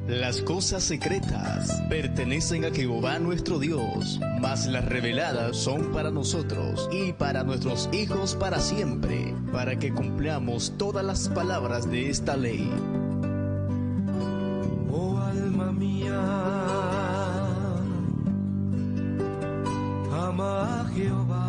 Las cosas secretas pertenecen a Jehová nuestro Dios, mas las reveladas son para nosotros y para nuestros hijos para siempre, para que cumplamos todas las palabras de esta ley. Oh alma mía, ama a Jehová.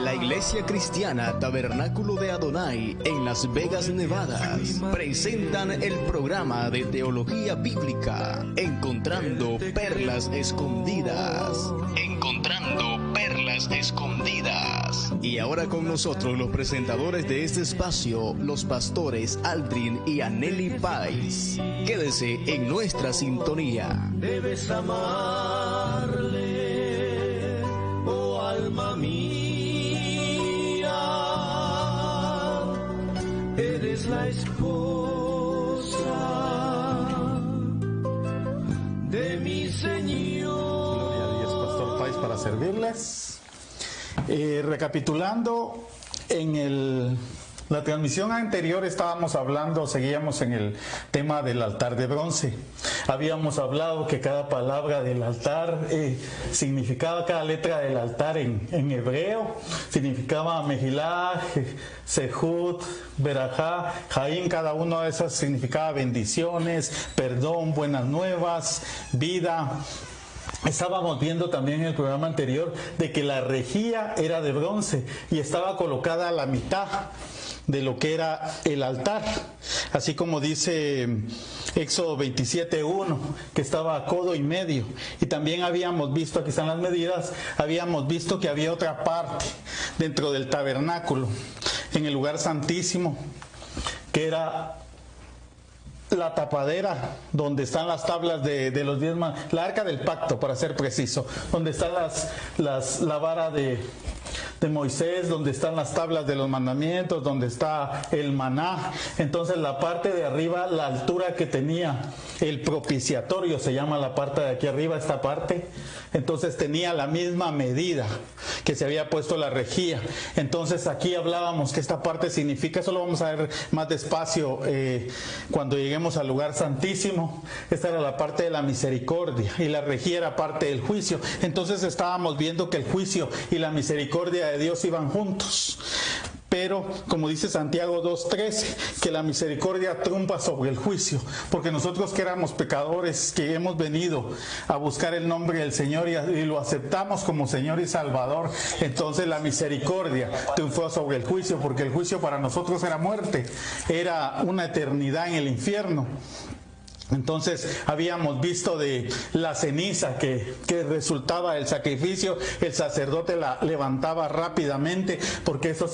La Iglesia Cristiana Tabernáculo de Adonai en Las Vegas, Nevada, presentan el programa de teología bíblica, Encontrando Perlas Escondidas. Encontrando Perlas Escondidas. Y ahora con nosotros los presentadores de este espacio, los pastores Aldrin y Anneli Pais. Quédese en nuestra sintonía. Debes amarle, oh alma mía. Eres la esposa de mi Señor. Gloria a Dios, Pastor Pais, para servirles. Recapitulando, en la transmisión anterior seguíamos en el tema del altar de bronce. Habíamos hablado que cada palabra del altar significaba, cada letra del altar en hebreo, significaba Mejilá, Sehut, Berajá, Jaín, cada una de esas significaba bendiciones, perdón, buenas nuevas, vida. Estábamos viendo también en el programa anterior de que la rejilla era de bronce y estaba colocada a la mitad de lo que era el altar, así como dice Éxodo 27:1, que estaba a codo y medio. Y también habíamos visto, aquí están las medidas, habíamos visto que había otra parte dentro del tabernáculo, en el lugar santísimo, que era la tapadera, donde están las tablas de los 10 mandamientos, la arca del pacto, para ser preciso, donde están la vara de Moisés, donde están las tablas de los mandamientos, donde está el maná. Entonces la parte de arriba, la altura que tenía el propiciatorio, se llama la parte de aquí arriba, esta parte, entonces tenía la misma medida que se había puesto la rejilla. Entonces aquí hablábamos que esta parte significa, eso lo vamos a ver más despacio cuando lleguemos al lugar santísimo. Esta era la parte de la misericordia y la rejilla era parte del juicio. Entonces estábamos viendo que el juicio y la misericordia de Dios iban juntos. Pero, como dice Santiago 2:13, que la misericordia trumpa sobre el juicio, porque nosotros que éramos pecadores, que hemos venido a buscar el nombre del Señor y lo aceptamos como Señor y Salvador, entonces la misericordia triunfó sobre el juicio, porque el juicio para nosotros era muerte, era una eternidad en el infierno. Entonces habíamos visto de la ceniza que resultaba del sacrificio, el sacerdote la levantaba rápidamente, porque eso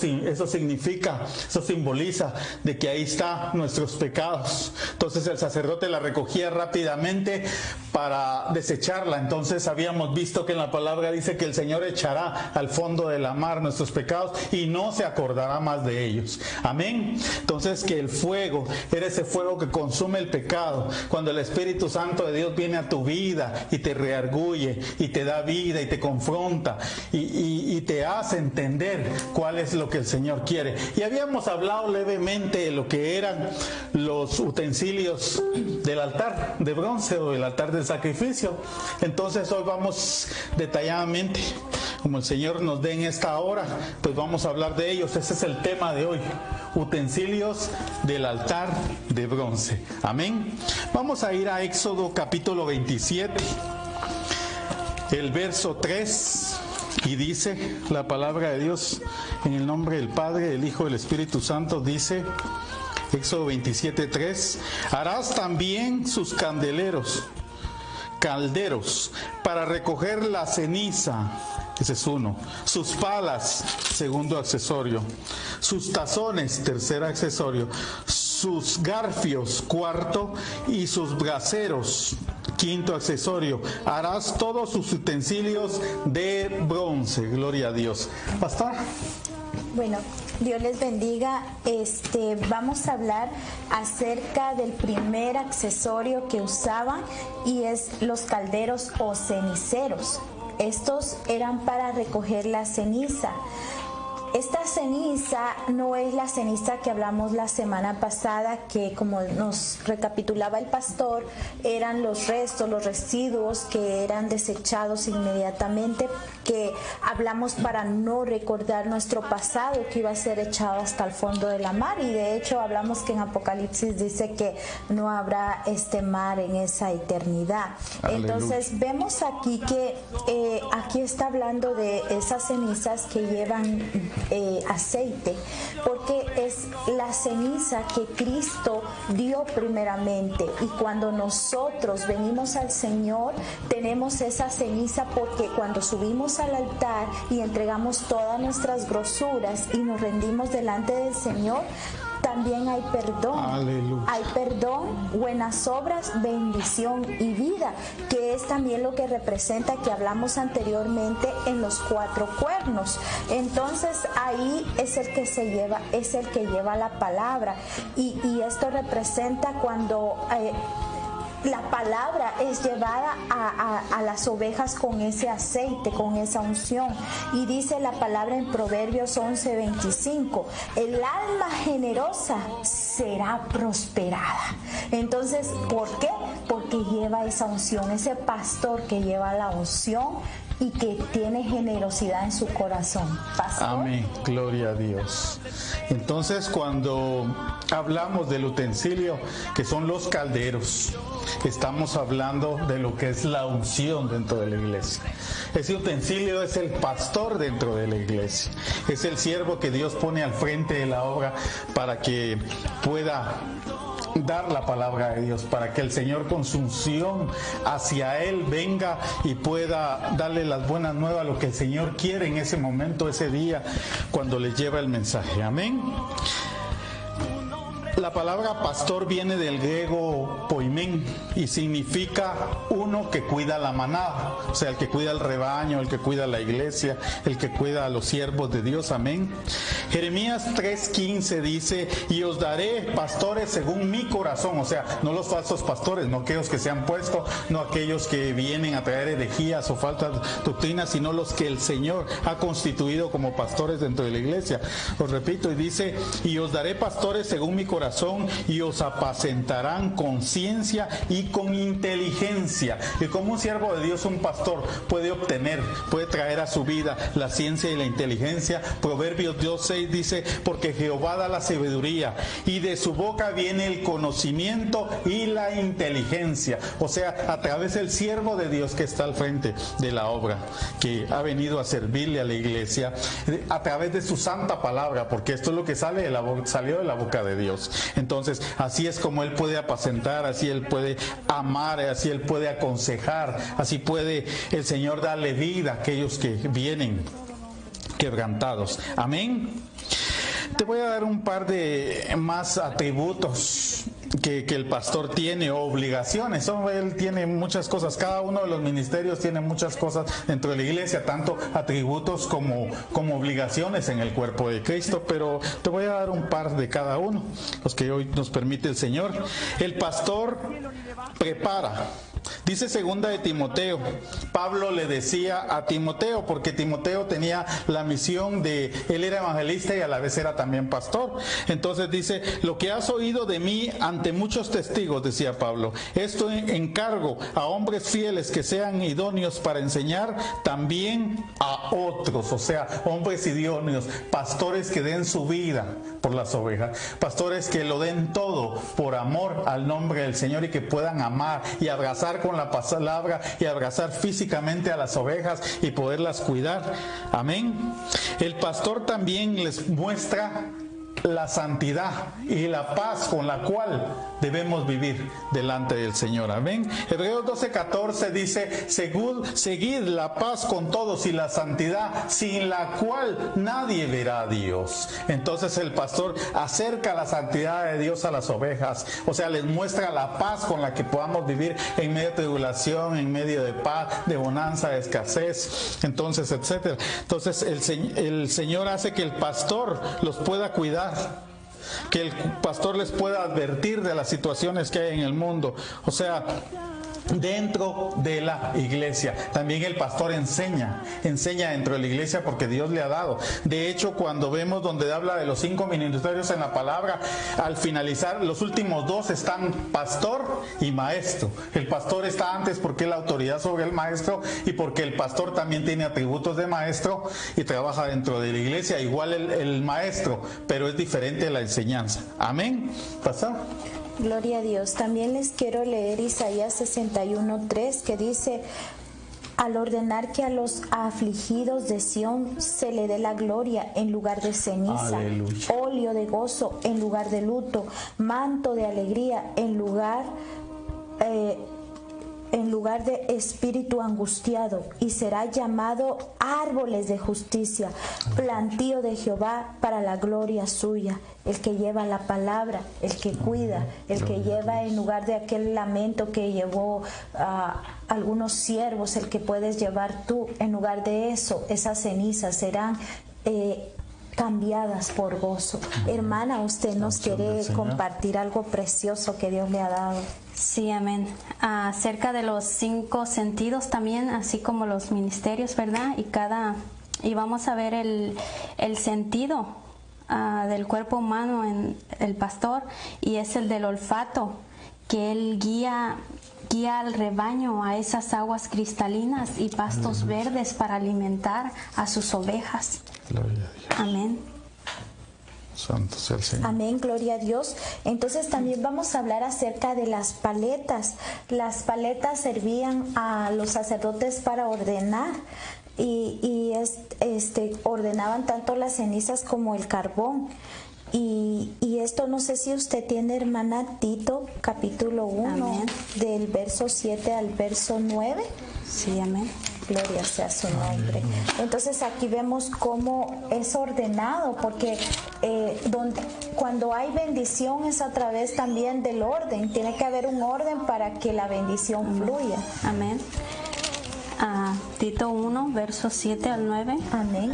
simboliza de que ahí están nuestros pecados. Entonces el sacerdote la recogía rápidamente para desecharla. Entonces habíamos visto que en la palabra dice que el Señor echará al fondo de la mar nuestros pecados y no se acordará más de ellos. Amén. Entonces que el fuego era ese fuego que consume el pecado. Cuando el Espíritu Santo de Dios viene a tu vida y te reargulle y te da vida y te confronta y te hace entender cuál es lo que el Señor quiere. Y habíamos hablado levemente de lo que eran los utensilios del altar de bronce o del altar del sacrificio. Entonces hoy vamos detalladamente, como el Señor nos dé en esta hora, pues vamos a hablar de ellos. Ese es el tema de hoy: utensilios del altar de bronce. Amén. Vamos a ir a Éxodo capítulo 27, el verso 3, y dice la palabra de Dios, en el nombre del Padre, del Hijo y del Espíritu Santo, dice Éxodo 27:3: harás también sus calderos para recoger la ceniza. Ese es uno. Sus palas, segundo accesorio. Sus tazones, tercer accesorio. Sus garfios, cuarto. Y sus braseros, quinto accesorio. Harás todos sus utensilios de bronce. Gloria a Dios. Pastor. Bueno, Dios les bendiga. Vamos a hablar acerca del primer accesorio que usaban, y es los calderos o ceniceros. Estos eran para recoger la ceniza. esta ceniza no es la ceniza que hablamos la semana pasada, que como nos recapitulaba el pastor, eran los restos, los residuos que eran desechados inmediatamente, que hablamos para no recordar nuestro pasado que iba a ser echado hasta el fondo de la mar, y de hecho hablamos que en Apocalipsis dice que no habrá este mar en esa eternidad. Aleluya. Entonces vemos aquí que aquí está hablando de esas cenizas que llevan aceite, porque es la ceniza que Cristo dio primeramente, y cuando nosotros venimos al Señor tenemos esa ceniza, porque cuando subimos al altar y entregamos todas nuestras grosuras y nos rendimos delante del Señor, también hay perdón. Aleluya. Hay perdón, buenas obras, bendición y vida, que es también lo que representa, que hablamos anteriormente en los 4 cuernos. Entonces ahí es el que lleva la palabra, y esto representa cuando la palabra es llevada a las ovejas con ese aceite, con esa unción. Y dice la palabra en Proverbios 11:25, el alma generosa será prosperada. Entonces, ¿por qué? Porque lleva esa unción, ese pastor que lleva la unción y que tiene generosidad en su corazón. ¿Pastor? Amén, gloria a Dios. Entonces, cuando hablamos del utensilio, que son los calderos, estamos hablando de lo que es la unción dentro de la iglesia. Ese utensilio es el pastor dentro de la iglesia, es el siervo que Dios pone al frente de la obra para que pueda dar la palabra de Dios, para que el Señor con su unción hacia él venga y pueda darle las buenas nuevas, lo que el Señor quiere en ese momento, ese día, cuando le lleva el mensaje. Amén. La palabra pastor viene del griego poimén y significa uno que cuida la manada, o sea, el que cuida el rebaño, el que cuida la iglesia, el que cuida a los siervos de Dios. Amén. Jeremías 3:15 dice: y os daré pastores según mi corazón, o sea, no los falsos pastores, no aquellos que se han puesto, no aquellos que vienen a traer herejías o faltas doctrinas, sino los que el Señor ha constituido como pastores dentro de la iglesia. Os repito, y dice: y os daré pastores según mi corazón, y os apacentarán con ciencia y con inteligencia. Y como un siervo de Dios, un pastor puede obtener, puede traer a su vida la ciencia y la inteligencia. Proverbios 2:6 dice: porque Jehová da la sabiduría, y de su boca viene el conocimiento y la inteligencia. O sea, a través del siervo de Dios que está al frente de la obra, que ha venido a servirle a la iglesia, a través de su santa palabra, porque esto es lo que salió de la boca de Dios. Entonces, así es como él puede apacentar, así él puede amar, así él puede aconsejar, así puede el Señor darle vida a aquellos que vienen quebrantados. Amén. Te voy a dar un par de más atributos que el pastor tiene, o obligaciones. Él tiene muchas cosas, cada uno de los ministerios tiene muchas cosas dentro de la iglesia, tanto atributos como obligaciones en el cuerpo de Cristo, pero te voy a dar un par de cada uno, los que hoy nos permite el Señor. El pastor prepara. Dice 2 de Timoteo, Pablo le decía a Timoteo, porque Timoteo tenía la misión de, él era evangelista y a la vez era también pastor. Entonces dice: lo que has oído de mí ante muchos testigos, decía Pablo, esto encargo a hombres fieles que sean idóneos para enseñar también a otros. O sea, hombres idóneos, pastores que den su vida por las ovejas, pastores que lo den todo por amor al nombre del Señor, y que puedan amar y abrazar con la palabra y abrazar físicamente a las ovejas y poderlas cuidar. Amén. El pastor también les muestra la santidad y la paz con la cual debemos vivir delante del Señor. Amén. Hebreos 12:14 dice: seguid la paz con todos y la santidad, sin la cual nadie verá a Dios. Entonces el pastor acerca la santidad de Dios a las ovejas, o sea, les muestra la paz con la que podamos vivir en medio de tribulación, en medio de paz, de bonanza, de escasez, entonces, etcétera. Entonces el Señor hace que el pastor los pueda cuidar, que el pastor les pueda advertir de las situaciones que hay en el mundo. O sea, dentro de la iglesia. También el pastor enseña dentro de la iglesia porque Dios le ha dado. De hecho, cuando vemos donde habla de los 5 ministerios en la palabra, al finalizar, los últimos 2 están pastor y maestro. El pastor está antes porque es la autoridad sobre el maestro y porque el pastor también tiene atributos de maestro y trabaja dentro de la iglesia, igual el maestro, pero es diferente la enseñanza. Amén. Pastor. Gloria a Dios. También les quiero leer Isaías 61:3, que dice: al ordenar que a los afligidos de Sión se le dé la gloria en lugar de ceniza, Aleluya. óleo de gozo en lugar de luto, manto de alegría en lugar de espíritu angustiado, y será llamado árboles de justicia, plantío de Jehová para la gloria suya. El que lleva la palabra, el que cuida, el que lleva en lugar de aquel lamento que llevó algunos siervos, el que puedes llevar tú, en lugar de eso, esas cenizas serán cambiadas por gozo. Hermana, usted nos quiere compartir algo precioso que Dios le ha dado. Sí, amén. Acerca de los 5 sentidos también, así como los ministerios, ¿verdad? Y vamos a ver el sentido del cuerpo humano en el pastor, y es el del olfato, que él guía al rebaño a esas aguas cristalinas y pastos verdes para alimentar a sus ovejas. Gloria a Dios. Amén. Santo sea el Señor. Amén, gloria a Dios. Entonces también vamos a hablar acerca de las paletas. Las paletas servían a los sacerdotes para ordenar y ordenaban tanto las cenizas como el carbón. Y esto no sé si usted tiene, hermana, Tito, capítulo 1, amén, del verso 7 al verso 9. Sí, amén. Gloria sea su nombre. Entonces aquí vemos cómo es ordenado, porque cuando hay bendición es a través también del orden. Tiene que haber un orden para que la bendición fluya. Amén. Tito 1, versos 7 al 9. Amén.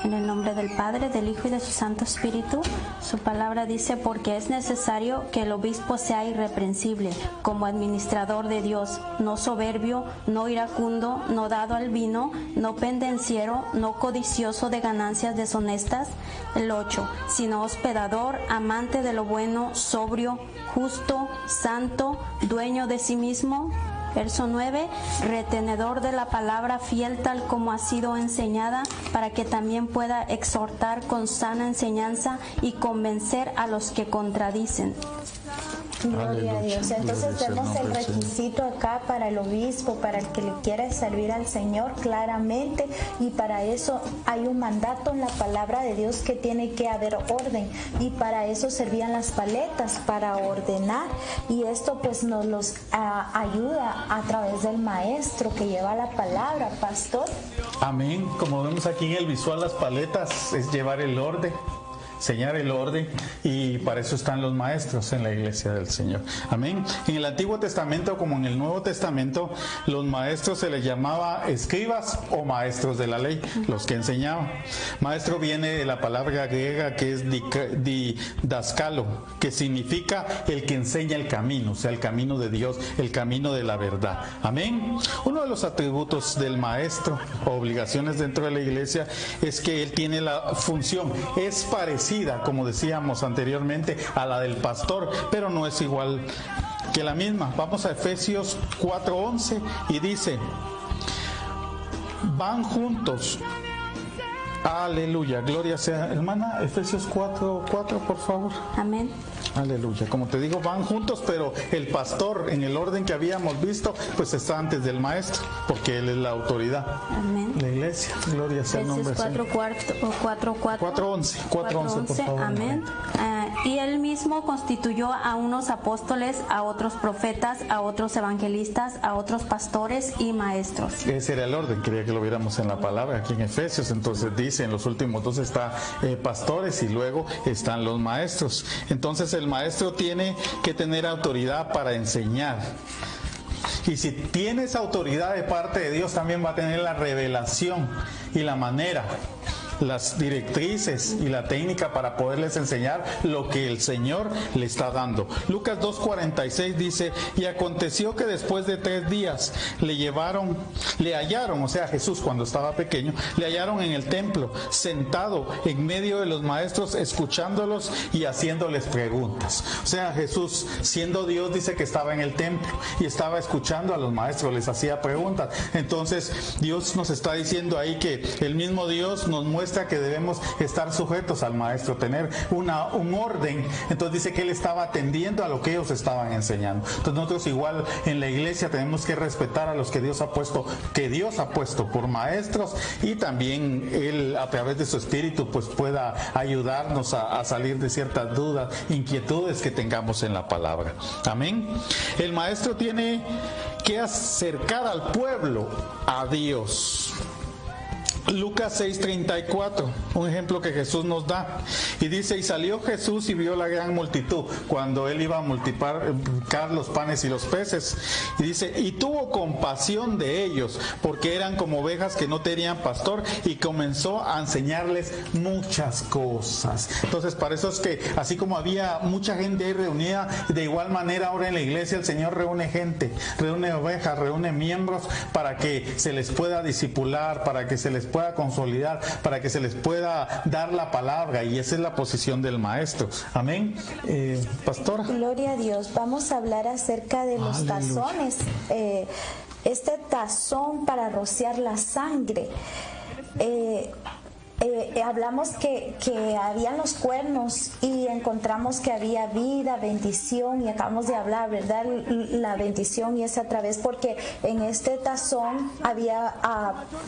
En el nombre del Padre, del Hijo y de su Santo Espíritu, su palabra dice: porque es necesario que el obispo sea irreprensible, como administrador de Dios, no soberbio, no iracundo, no dado al vino, no pendenciero, no codicioso de ganancias deshonestas. El 8, sino hospedador, amante de lo bueno, sobrio, justo, santo, dueño de sí mismo. Verso 9, retenedor de la palabra, fiel tal como ha sido enseñada, para que también pueda exhortar con sana enseñanza y convencer a los que contradicen. Gloria a Dios. Entonces vemos el requisito acá para el obispo, para el que le quiera servir al Señor claramente, y para eso hay un mandato en la palabra de Dios que tiene que haber orden, y para eso servían las paletas, para ordenar, y esto pues nos los ayuda a través del maestro que lleva la palabra, pastor. Amén. Como vemos aquí en el visual, las paletas es llevar el orden, enseñar el orden, y para eso están los maestros en la iglesia del Señor. Amén. En el Antiguo Testamento como en el Nuevo Testamento, los maestros se les llamaba escribas o maestros de la ley, los que enseñaban. Maestro viene de la palabra griega que es didascalo, que significa el que enseña el camino, o sea, el camino de Dios, el camino de la verdad. Amén. Uno de los atributos del maestro o obligaciones dentro de la iglesia es que él tiene la función, es parecida, como decíamos anteriormente, a la del pastor, pero no es igual que la misma. Vamos a Efesios 4:11 y dice: van juntos. Aleluya, gloria sea. Hermana, Efesios 4:4, por favor. Amén. Aleluya. Como te digo, van juntos, pero el pastor, en el orden que habíamos visto, pues está antes del maestro, porque él es la autoridad. Amén. La iglesia, gloria sea el nombre del Señor. 4:11, por favor. Amén. Y él mismo constituyó a unos apóstoles, a otros profetas, a otros evangelistas, a otros pastores y maestros. Ese era el orden, quería que lo viéramos en la palabra, aquí en Efesios. Entonces dice, en los últimos 2 está pastores y luego están los maestros. Entonces el maestro tiene que tener autoridad para enseñar. Y si tienes autoridad de parte de Dios, también va a tener la revelación y la manera las directrices y la técnica para poderles enseñar lo que el Señor le está dando. Lucas 2:46 dice: y aconteció que después de 3 días le hallaron, o sea, Jesús cuando estaba pequeño, le hallaron en el templo, sentado en medio de los maestros, escuchándolos y haciéndoles preguntas. O sea, Jesús, siendo Dios, dice que estaba en el templo y estaba escuchando a los maestros, les hacía preguntas. Entonces, Dios nos está diciendo ahí que el mismo Dios nos muestra que debemos estar sujetos al maestro, tener un orden. Entonces dice que él estaba atendiendo a lo que ellos estaban enseñando. Entonces nosotros igual en la iglesia tenemos que respetar a los que Dios ha puesto por maestros, y también él a través de su espíritu pues pueda ayudarnos a salir de ciertas dudas, inquietudes que tengamos en la palabra. Amén. El maestro tiene que acercar al pueblo a Dios. Lucas 6:34, un ejemplo que Jesús nos da, y dice: y salió Jesús y vio la gran multitud cuando él iba a multiplicar los panes y los peces, y dice: y tuvo compasión de ellos porque eran como ovejas que no tenían pastor, y comenzó a enseñarles muchas cosas. Entonces, para eso es que así como había mucha gente ahí reunida, de igual manera ahora en la iglesia el Señor reúne gente, reúne ovejas, reúne miembros para que se les pueda discipular, para que se les pueda consolidar, para que se les pueda dar la palabra, y esa es la posición del maestro. Amén. Pastora. Gloria a Dios. Vamos a hablar acerca de los tazones. Este tazón para rociar la sangre. Hablamos que habían los cuernos y encontramos que había vida, bendición, y acabamos de hablar, ¿verdad? La bendición, y es a través, porque en este tazón había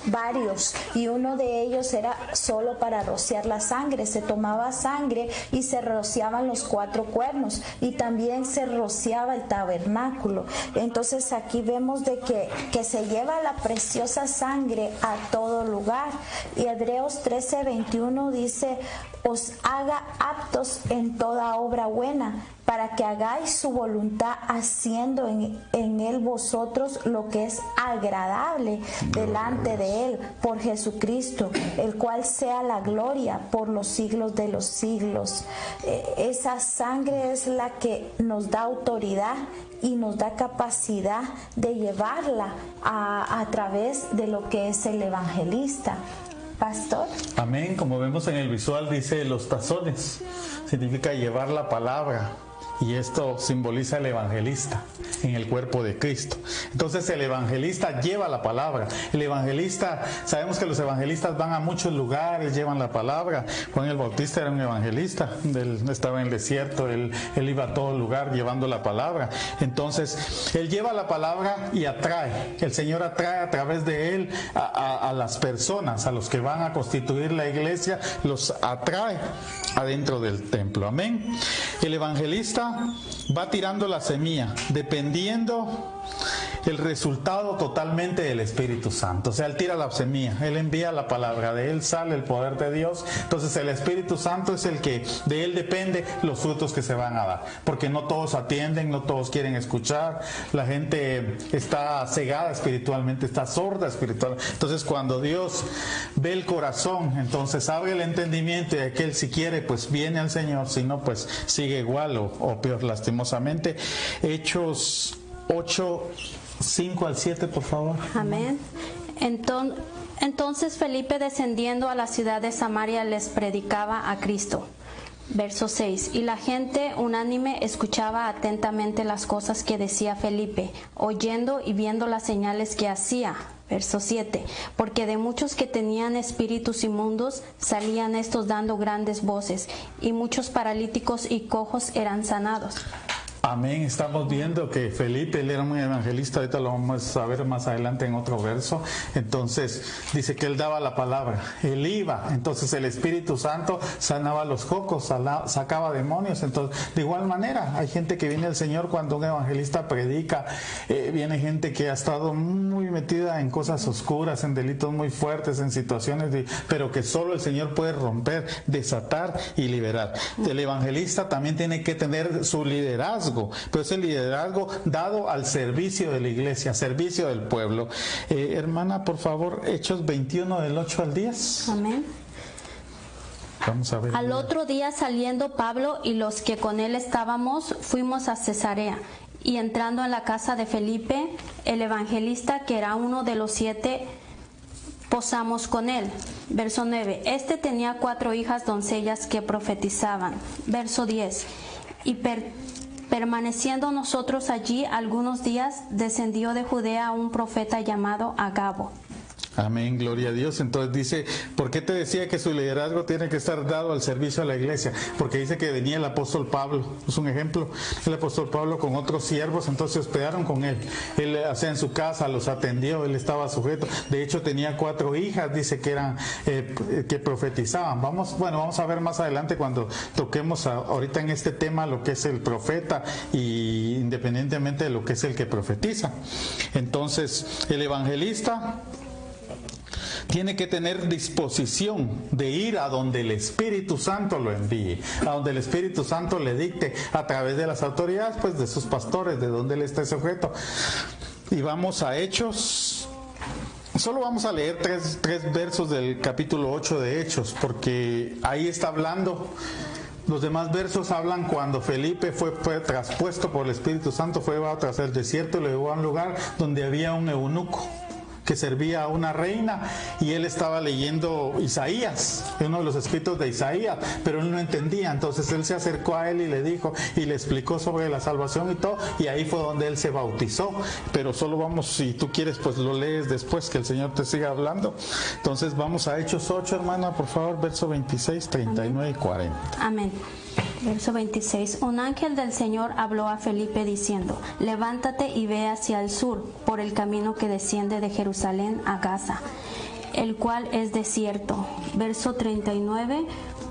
varios, y uno de ellos era solo para rociar la sangre. Se tomaba sangre y se rociaban los 4 cuernos, y también se rociaba el tabernáculo. Entonces aquí vemos de que se lleva la preciosa sangre a todo lugar. Y Hebreos 13:21 dice: os haga aptos en toda obra buena, para que hagáis su voluntad, haciendo en él vosotros lo que es agradable delante de él, por Jesucristo, el cual sea la gloria por los siglos de los siglos. Esa sangre es la que nos da autoridad y nos da capacidad de llevarla a través de lo que es el evangelista. Pastor. Amén. Como vemos en el visual, dice los tazones, significa llevar la palabra, y esto simboliza el evangelista en el cuerpo de Cristo. Entonces el evangelista lleva la palabra. El evangelista, sabemos que los evangelistas van a muchos lugares, llevan la palabra. Juan el Bautista era un evangelista, él estaba en el desierto, él iba a todo lugar llevando la palabra. Entonces él lleva la palabra y atrae. El Señor atrae a través de él a las personas, a los que van a constituir la iglesia, los atrae adentro del templo. Amén. El evangelista va tirando la semilla dependiendo el resultado totalmente del Espíritu Santo. O sea, él tira la semilla, él envía la palabra, de él sale el poder de Dios. Entonces el Espíritu Santo es el que, de él depende los frutos que se van a dar, porque no todos atienden, no todos quieren escuchar, la gente está cegada espiritualmente, está sorda espiritualmente. Entonces cuando Dios ve el corazón, entonces abre el entendimiento, y aquel, si quiere, pues viene al Señor, si no, pues sigue igual o peor, lastimosamente. Hechos 8:5-7, por favor. Amén. Entonces Felipe, descendiendo a la ciudad de Samaria, les predicaba a Cristo. Verso 6. Y la gente unánime escuchaba atentamente las cosas que decía Felipe, oyendo y viendo las señales que hacía. Verso 7. Porque de muchos que tenían espíritus inmundos salían estos dando grandes voces, y muchos paralíticos y cojos eran sanados. Amén. Estamos viendo que Felipe, él era un evangelista, ahorita lo vamos a ver más adelante en otro verso. Entonces dice que él daba la palabra, él iba, entonces el Espíritu Santo sanaba a los cocos, sacaba demonios. Entonces, de igual manera, hay gente que viene al Señor cuando un evangelista predica. Viene gente que ha estado muy metida en cosas oscuras, en delitos muy fuertes, en situaciones pero que solo el Señor puede romper, desatar y liberar. El evangelista también tiene que tener su liderazgo, pero es el liderazgo dado al servicio de la iglesia, servicio del pueblo. Hermana, por favor, Hechos 21 del 8 al 10. Amén. Vamos a ver. Al otro día, saliendo Pablo y los que con él estábamos, fuimos a Cesarea. Y entrando en la casa de Felipe, el evangelista, que era uno de los 7, posamos con él. Verso 9. Este tenía 4 hijas doncellas que profetizaban. Verso 10. Y permaneciendo nosotros allí algunos días, descendió de Judea un profeta llamado Agabo. Amén, gloria a Dios. Entonces dice, ¿por qué te decía que su liderazgo tiene que estar dado al servicio a la iglesia? Porque dice que venía el apóstol Pablo, es un ejemplo, el apóstol Pablo con otros siervos, entonces se hospedaron con él. Él, o sea, en su casa los atendió, él estaba sujeto. De hecho tenía 4 hijas, dice que eran que profetizaban. Vamos a ver más adelante cuando toquemos ahorita en este tema lo que es el profeta, y independientemente de lo que es el que profetiza. Entonces el evangelista tiene que tener disposición de ir a donde el Espíritu Santo lo envíe, a donde el Espíritu Santo le dicte a través de las autoridades, pues de sus pastores, de donde él está sujeto. Y vamos a Hechos. Solo vamos a leer tres versos del capítulo 8 de Hechos, porque ahí está hablando. Los demás versos hablan cuando Felipe fue traspuesto por el Espíritu Santo, fue llevado tras el desierto y lo llevó a un lugar donde había un eunuco que servía a una reina, y él estaba leyendo Isaías, uno de los escritos de Isaías, pero él no entendía. Entonces él se acercó a él y le dijo y le explicó sobre la salvación y todo, y ahí fue donde él se bautizó. Pero solo vamos, si tú quieres pues lo lees después, que el Señor te siga hablando. Entonces vamos a Hechos 8, hermana, por favor, verso 26, 39 y 40. Amén. Verso 26. Un ángel del Señor habló a Felipe diciendo: levántate y ve hacia el sur, por el camino que desciende de Jerusalén a Gaza, el cual es desierto. Verso 39.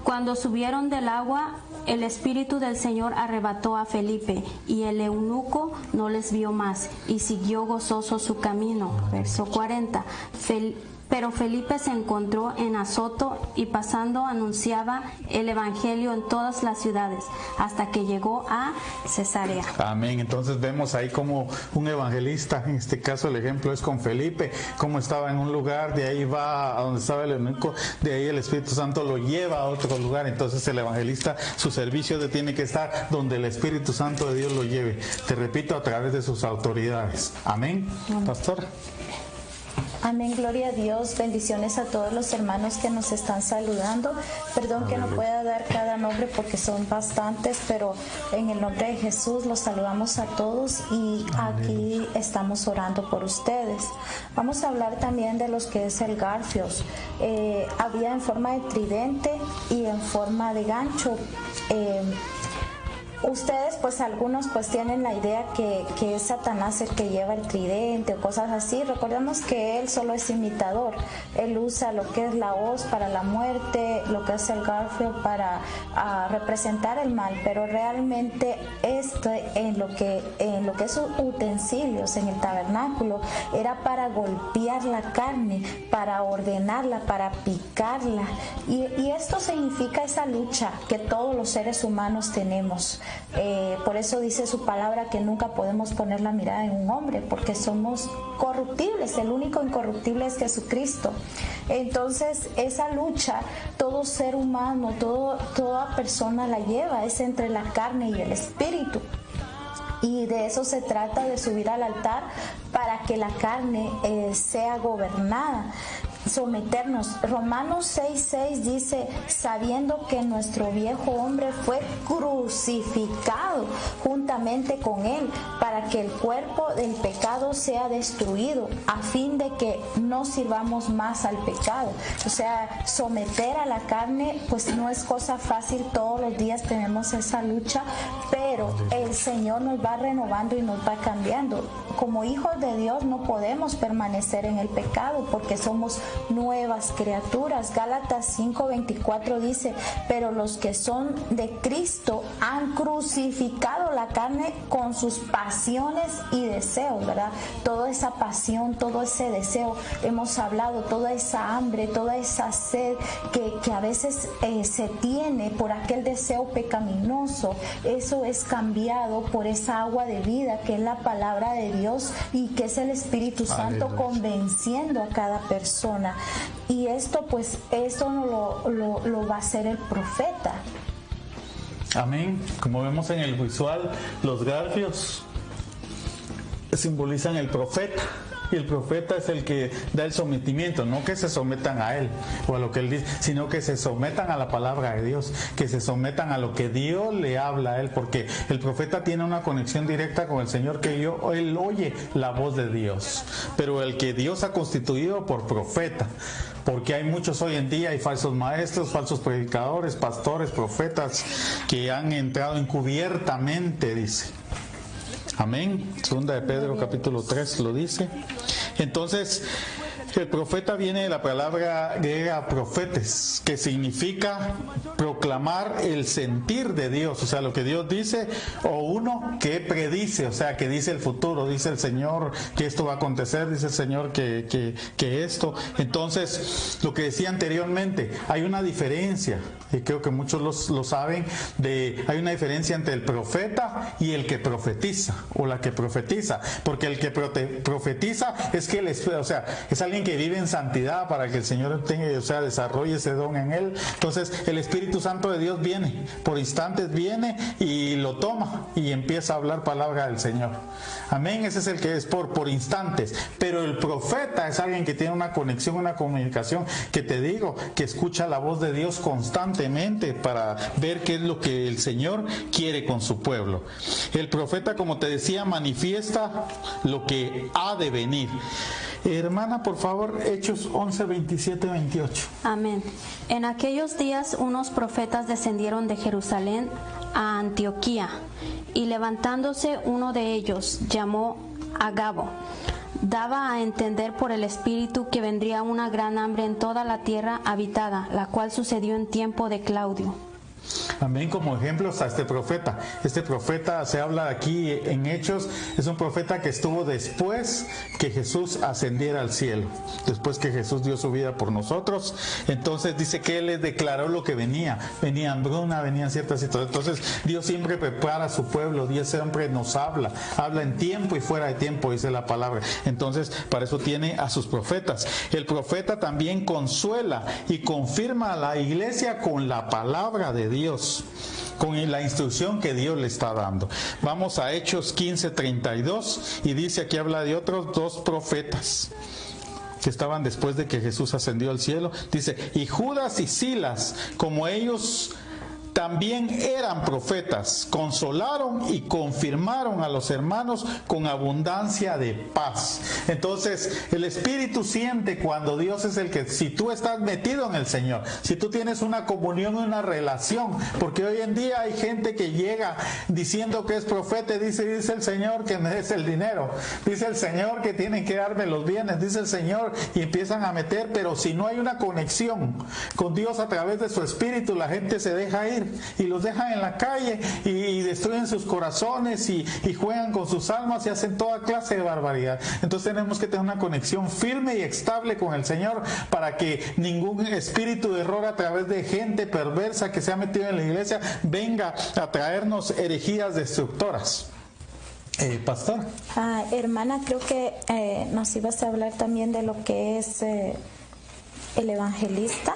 Cuando subieron del agua, el Espíritu del Señor arrebató a Felipe, y el eunuco no les vio más, y siguió gozoso su camino. Verso 40. Pero Felipe se encontró en Azoto, y pasando anunciaba el evangelio en todas las ciudades, hasta que llegó a Cesarea. Amén. Entonces vemos ahí como un evangelista, en este caso el ejemplo es con Felipe, como estaba en un lugar, de ahí va a donde estaba el eunuco, de ahí el Espíritu Santo lo lleva a otro lugar. Entonces el evangelista, su servicio tiene que estar donde el Espíritu Santo de Dios lo lleve. Te repito, a través de sus autoridades. Amén. Pastor. Amén, gloria a Dios, bendiciones a todos los hermanos que nos están saludando. Perdón que no pueda dar cada nombre porque son bastantes, pero en el nombre de Jesús los saludamos a todos, y aquí estamos orando por ustedes. Vamos a hablar también de los que es el garfios. Había en forma de tridente y en forma de gancho. Ustedes, pues algunos pues tienen la idea que es Satanás el que lleva el tridente o cosas así. Recordemos que él solo es imitador. Él usa lo que es la hoz para la muerte, lo que es el garfio para representar el mal, pero realmente en lo que es utensilios en el tabernáculo era para golpear la carne, para ordenarla, para picarla, y esto significa esa lucha que todos los seres humanos tenemos. Por eso dice su palabra que nunca podemos poner la mirada en un hombre, porque somos corruptibles. El único incorruptible es Jesucristo. Entonces esa lucha todo ser humano, toda persona la lleva, es entre la carne y el espíritu. Y de eso se trata, de subir al altar para que la carne sea gobernada, someternos. Romanos 6:6 dice: sabiendo que nuestro viejo hombre fue crucificado juntamente con él, para que el cuerpo del pecado sea destruido, a fin de que no sirvamos más al pecado. O sea, someter a la carne pues no es cosa fácil. Todos los días tenemos esa lucha, pero el Señor nos va renovando y nos va cambiando. Como hijos de Dios no podemos permanecer en el pecado, porque somos nuevas criaturas. Gálatas 5:24 dice: pero los que son de Cristo han crucificado la carne con sus pasiones y deseos, ¿verdad? Toda esa pasión, todo ese deseo, hemos hablado, toda esa hambre, toda esa sed que a veces se tiene por aquel deseo pecaminoso, eso es es cambiado por esa agua de vida que es la palabra de Dios y que es el Espíritu Santo convenciendo a cada persona. Y esto pues eso no lo va a hacer el profeta. Amén. Como vemos en el visual, los garfios simbolizan el profeta. Y el profeta es el que da el sometimiento, no que se sometan a él o a lo que él dice, sino que se sometan a la palabra de Dios, que se sometan a lo que Dios le habla a él, porque el profeta tiene una conexión directa con el Señor, que él oye la voz de Dios, pero el que Dios ha constituido por profeta, porque hay muchos hoy en día, hay falsos maestros, falsos predicadores, pastores, profetas, que han entrado encubiertamente, dice. Amén. Segunda de Pedro capítulo 3 lo dice. Entonces, el profeta viene de la palabra griega profetes, que significa proclamar el sentir de Dios, o sea, lo que Dios dice, o uno que predice, o sea, que dice el futuro, dice el Señor que esto va a acontecer, dice el Señor que esto. Entonces, lo que decía anteriormente, hay una diferencia, y creo que muchos lo saben, hay una diferencia entre el profeta y el que profetiza, o la que profetiza, porque el que profetiza es que es alguien que vive en santidad para que el Señor desarrolle ese don en él. Entonces el Espíritu Santo de Dios viene, por instantes viene y lo toma y empieza a hablar palabra del Señor. Amén. Ese es el que es por instantes. Pero el profeta es alguien que tiene una conexión, una comunicación, que te digo, que escucha la voz de Dios constantemente para ver qué es lo que el Señor quiere con su pueblo. El profeta, como te decía, manifiesta lo que ha de venir. Hermana, por favor, Hechos 11, 27, 28. Amén. En aquellos días unos profetas descendieron de Jerusalén a Antioquía, y levantándose uno de ellos, llamó Agabo, daba a entender por el Espíritu que vendría una gran hambre en toda la tierra habitada, la cual sucedió en tiempo de Claudio. Amén. Como ejemplos a este profeta. Este profeta se habla aquí en Hechos, es un profeta que estuvo después que Jesús ascendiera al cielo, después que Jesús dio su vida por nosotros. Entonces dice que él les declaró lo que venía hambruna, venían ciertas situaciones. Entonces Dios siempre prepara a su pueblo, Dios siempre nos habla en tiempo y fuera de tiempo, dice la palabra. Entonces para eso tiene a sus profetas. El profeta también consuela y confirma a la iglesia con la palabra de Dios, con la instrucción que Dios le está dando. Vamos a Hechos 15:32 y dice, aquí habla de otros dos profetas que estaban después de que Jesús ascendió al cielo. Dice, y Judas y Silas, como ellos también eran profetas, consolaron y confirmaron a los hermanos con abundancia de paz. Entonces el Espíritu siente cuando Dios es el que, si tú estás metido en el Señor, si tú tienes una comunión, una relación, porque hoy en día hay gente que llega diciendo que es profeta, dice el Señor que me des el dinero, dice el Señor que tienen que darme los bienes, dice el Señor, y empiezan a meter, pero si no hay una conexión con Dios a través de su Espíritu, la gente se deja ir y los dejan en la calle y destruyen sus corazones y juegan con sus almas y hacen toda clase de barbaridad. Entonces tenemos que tener una conexión firme y estable con el Señor para que ningún espíritu de error a través de gente perversa que se ha metido en la iglesia venga a traernos herejías destructoras. Pastor. Hermana, creo que nos ibas a hablar también de lo que es el evangelista.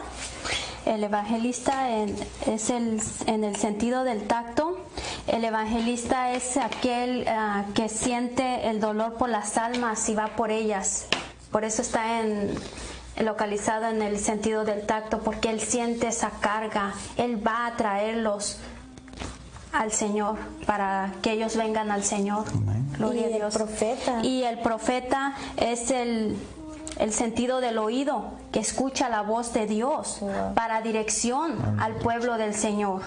El evangelista es en el sentido del tacto. El evangelista es aquel que siente el dolor por las almas y va por ellas. Por eso está localizado en el sentido del tacto, porque él siente esa carga. Él va a traerlos al Señor para que ellos vengan al Señor. Gloria a Dios. Y el profeta es el sentido del oído, que escucha la voz de Dios para dirección al pueblo del Señor.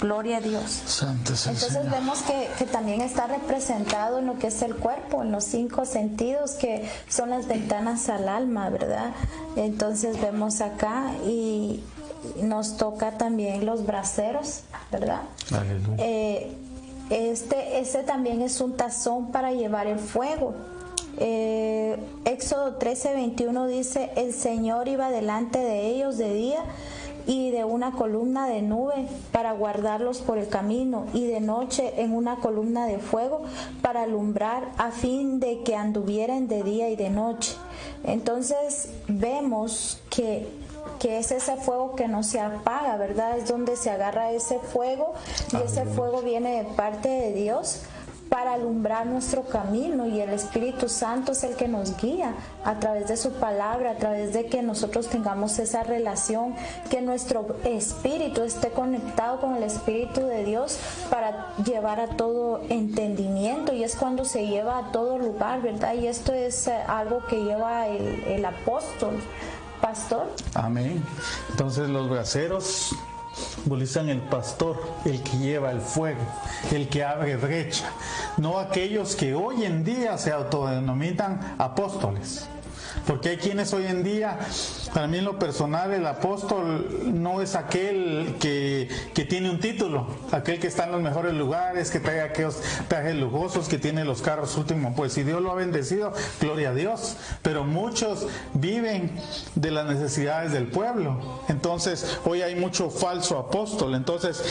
Gloria a Dios. Santo es el Entonces Señor. vemos que también está representado en lo que es el cuerpo, en los 5 sentidos que son las ventanas al alma, ¿verdad? Entonces vemos acá y nos toca también los braseros, ¿verdad? Aleluya. Este también es un tazón para llevar el fuego. Éxodo 13:21 dice, el Señor iba delante de ellos de día y de una columna de nube para guardarlos por el camino, y de noche en una columna de fuego para alumbrar, a fin de que anduvieran de día y de noche. Entonces vemos que es ese fuego que no se apaga, ¿verdad? Es donde se agarra ese fuego, y ese fuego viene de parte de Dios para alumbrar nuestro camino, y el Espíritu Santo es el que nos guía a través de su palabra, a través de que nosotros tengamos esa relación, que nuestro espíritu esté conectado con el Espíritu de Dios para llevar a todo entendimiento, y es cuando se lleva a todo lugar, ¿verdad? Y esto es algo que lleva el apóstol, pastor. Amén. Entonces los braceros simbolizan el pastor, el que lleva el fuego, el que abre brecha, no aquellos que hoy en día se autodenominan apóstoles. Porque hay quienes hoy en día, para mí en lo personal, el apóstol no es aquel que tiene un título, aquel que está en los mejores lugares, que trae aquellos trajes lujosos, que tiene los carros últimos. Pues si Dios lo ha bendecido, gloria a Dios. Pero muchos viven de las necesidades del pueblo. Entonces, hoy hay mucho falso apóstol. Entonces,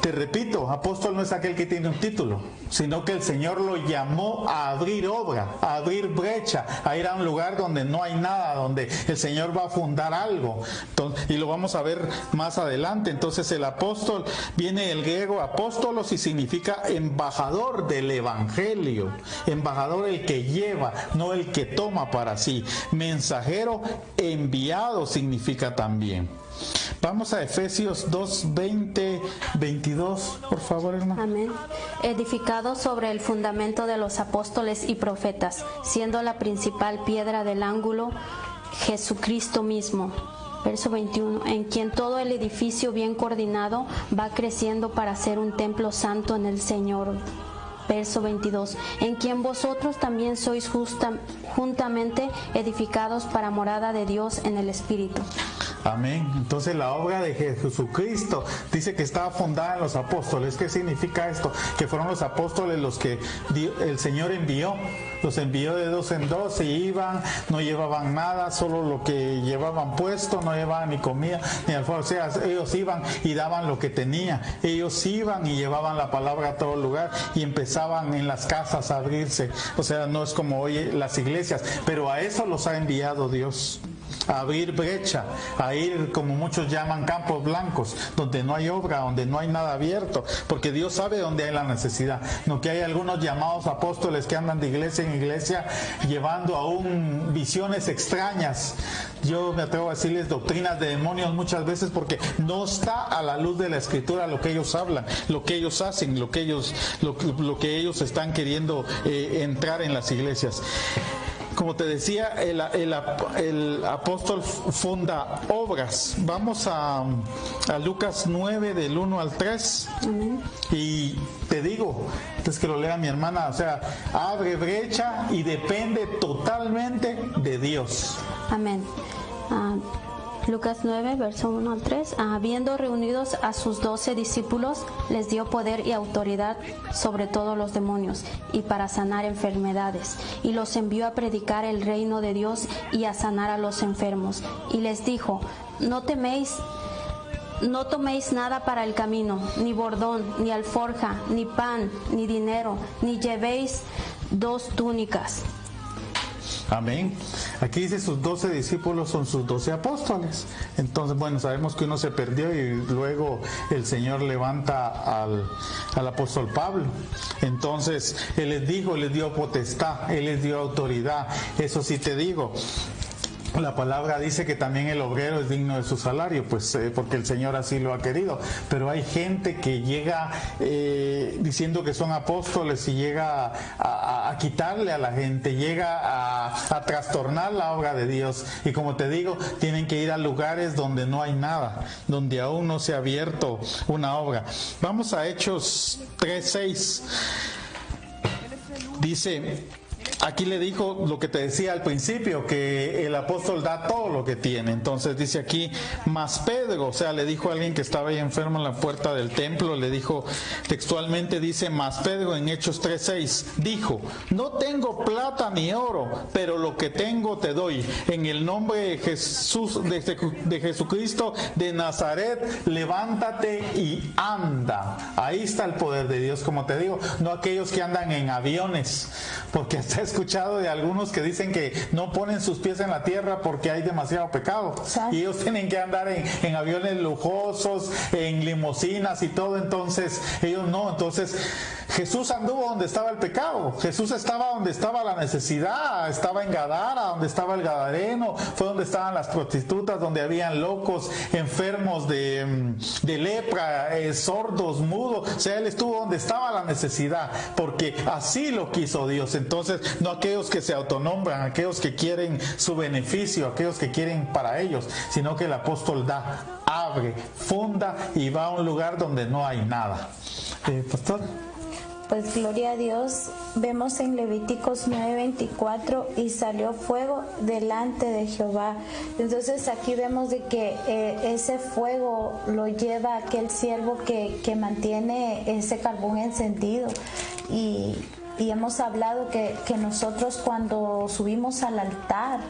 te repito, apóstol no es aquel que tiene un título, sino que el Señor lo llamó a abrir obra, a abrir brecha, a ir a un lugar donde no hay nada, donde el Señor va a fundar algo. Entonces, y lo vamos a ver más adelante. Entonces el apóstol viene del griego apóstolos y significa embajador del evangelio. Embajador, el que lleva, no el que toma para sí. Mensajero, enviado significa también. Vamos a Efesios 2, 20, 22, por favor, hermano. Amén. Edificado sobre el fundamento de los apóstoles y profetas, siendo la principal piedra del ángulo Jesucristo mismo. Verso 21, en quien todo el edificio bien coordinado va creciendo para ser un templo santo en el Señor. Verso 22, en quien vosotros también sois juntamente edificados para morada de Dios en el Espíritu. Amén. Entonces la obra de Jesucristo dice que estaba fundada en los apóstoles. ¿Qué significa esto? Que fueron los apóstoles los que el Señor envió. Los envió de dos en dos, y iban, no llevaban nada, solo lo que llevaban puesto, no llevaban ni comida ni alforja. O sea, ellos iban y daban lo que tenían. Ellos iban y llevaban la palabra a todo lugar, y empezaban en las casas a abrirse. O sea, no es como hoy las iglesias, pero a eso los ha enviado Dios. A abrir brecha, a ir, como muchos llaman, campos blancos, donde no hay obra, donde no hay nada abierto, porque Dios sabe dónde hay la necesidad. No que hay algunos llamados apóstoles que andan de iglesia en iglesia llevando aún visiones extrañas. Yo me atrevo a decirles doctrinas de demonios muchas veces, porque no está a la luz de la Escritura lo que ellos hablan, lo que ellos hacen, lo que ellos están queriendo entrar en las iglesias. Como te decía, el apóstol funda obras. Vamos a Lucas 9, del 1 al 3. Y te digo, es que lo lea mi hermana, o sea, abre brecha y depende totalmente de Dios. Amén. Lucas 9, verso 1 al 3. Habiendo reunidos a sus 12 discípulos, les dio poder y autoridad sobre todos los demonios y para sanar enfermedades. Y los envió a predicar el reino de Dios y a sanar a los enfermos. Y les dijo, no toméis nada para el camino, ni bordón, ni alforja, ni pan, ni dinero, ni llevéis 2 túnicas. Amén. Aquí dice sus 12 discípulos son sus 12 apóstoles. Entonces, bueno, sabemos que uno se perdió y luego el Señor levanta al apóstol Pablo. Entonces, Él les dio potestad, Él les dio autoridad. Eso sí te digo. La palabra dice que también el obrero es digno de su salario, pues porque el Señor así lo ha querido. Pero hay gente que llega diciendo que son apóstoles y llega a quitarle a la gente, llega a trastornar la obra de Dios. Y como te digo, tienen que ir a lugares donde no hay nada, donde aún no se ha abierto una obra. Vamos a Hechos 3:6. Dice: aquí le dijo lo que te decía al principio, que el apóstol da todo lo que tiene. Entonces dice aquí, mas Pedro, o sea, le dijo a alguien que estaba ahí enfermo en la puerta del templo, le dijo textualmente, dice, mas Pedro en Hechos 3:6, dijo, no tengo plata ni oro, pero lo que tengo te doy. En el nombre de Jesús, de Jesucristo de Nazaret, levántate y anda. Ahí está el poder de Dios, como te digo, no aquellos que andan en aviones, porque hasta he escuchado de algunos que dicen que no ponen sus pies en la tierra porque hay demasiado pecado, y ellos tienen que andar en aviones lujosos, en limusinas y todo. Entonces ellos no. Entonces Jesús anduvo donde estaba el pecado, Jesús estaba donde estaba la necesidad, estaba en Gadara, donde estaba el gadareno, fue donde estaban las prostitutas, donde habían locos, enfermos de lepra, sordos, mudos. O sea, él estuvo donde estaba la necesidad, porque así lo quiso Dios. Entonces, no aquellos que se autonombran, aquellos que quieren su beneficio, aquellos que quieren para ellos, sino que el apóstol da, abre, funda y va a un lugar donde no hay nada. Pastor. Pues gloria a Dios, vemos en Levíticos 9:24, y salió fuego delante de Jehová. Entonces aquí vemos de que ese fuego lo lleva aquel siervo que mantiene ese carbón encendido. Y hemos hablado que nosotros cuando subimos al altar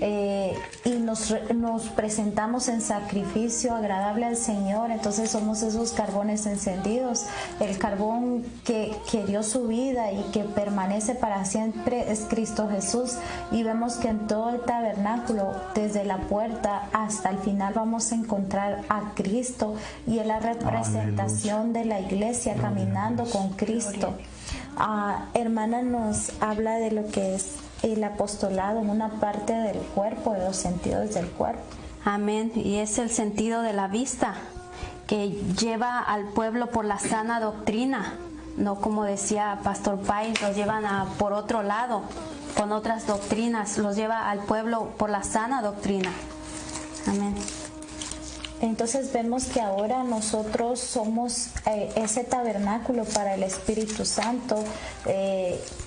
y nos presentamos en sacrificio agradable al Señor, entonces somos esos carbones encendidos. El carbón que dio su vida y que permanece para siempre es Cristo Jesús. Y vemos que en todo el tabernáculo, desde la puerta hasta el final, vamos a encontrar a Cristo, y es la representación de la iglesia caminando con Cristo. Hermana nos habla de lo que es el apostolado, una parte del cuerpo, de los sentidos del cuerpo. Amén. Y es el sentido de la vista, que lleva al pueblo por la sana doctrina, no como decía Pastor Páez, los llevan por otro lado, con otras doctrinas, los lleva al pueblo por la sana doctrina. Amén. Entonces vemos que ahora nosotros somos ese tabernáculo para el Espíritu Santo.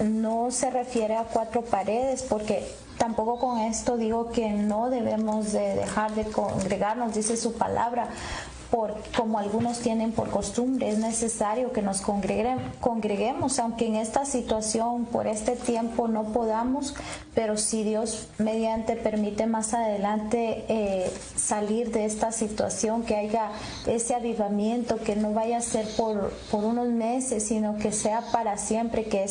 No se refiere a 4 paredes, porque tampoco con esto digo que no debemos de dejar de congregarnos, dice su palabra, como algunos tienen por costumbre. Es necesario que nos congreguemos, aunque en esta situación, por este tiempo, no podamos, pero si Dios mediante permite más adelante salir de esta situación, que haya ese avivamiento, que no vaya a ser por unos meses, sino que sea para siempre, que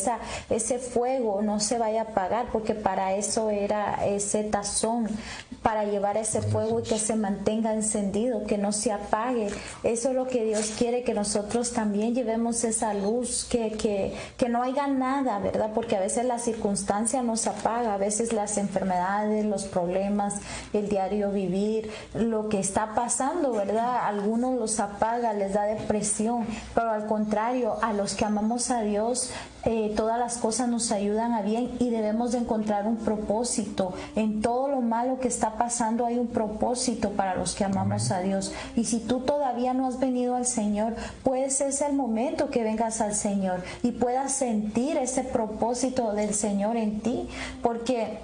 ese fuego no se vaya a apagar, porque para eso era ese tazón, para llevar ese fuego y que se mantenga encendido, que no se apague. Eso es lo que Dios quiere, que nosotros también llevemos esa luz, que no haya nada, ¿verdad? Porque a veces la circunstancia nos apaga, a veces las enfermedades, los problemas, el diario vivir, lo que está pasando, ¿verdad? Algunos los apaga, les da depresión, pero al contrario, a los que amamos a Dios, todas las cosas nos ayudan a bien, y debemos de encontrar un propósito. En todo lo malo que está pasando hay un propósito para los que amamos a Dios. Y si tú todavía no has venido al Señor, pues es el momento que vengas al Señor y puedas sentir ese propósito del Señor en ti, porque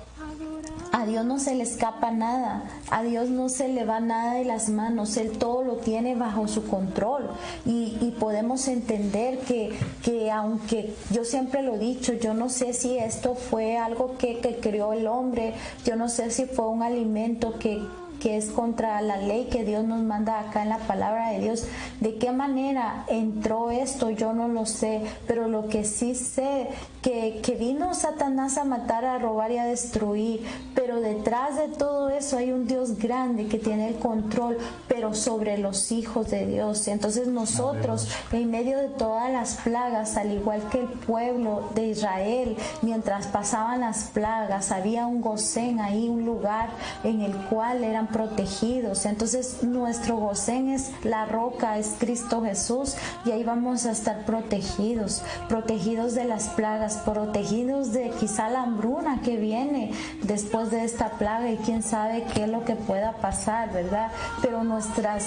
a Dios no se le escapa nada, a Dios no se le va nada de las manos, Él todo lo tiene bajo su control, y podemos entender que aunque yo siempre lo he dicho, yo no sé si esto fue algo que creó el hombre, yo no sé si fue un alimento que es contra la ley que Dios nos manda acá en la palabra de Dios. De qué manera entró esto, yo no lo sé, pero lo que sí sé, que vino Satanás a matar, a robar y a destruir, pero detrás de todo eso hay un Dios grande que tiene el control, pero sobre los hijos de Dios. Entonces nosotros, en medio de todas las plagas, al igual que el pueblo de Israel, mientras pasaban las plagas, había un Gosén ahí, un lugar en el cual eran protegidos. Entonces nuestro Gosén es la roca, es Cristo Jesús, y ahí vamos a estar protegidos de las plagas, protegidos de quizá la hambruna que viene después de esta plaga, y quién sabe qué es lo que pueda pasar, ¿verdad? Pero nuestras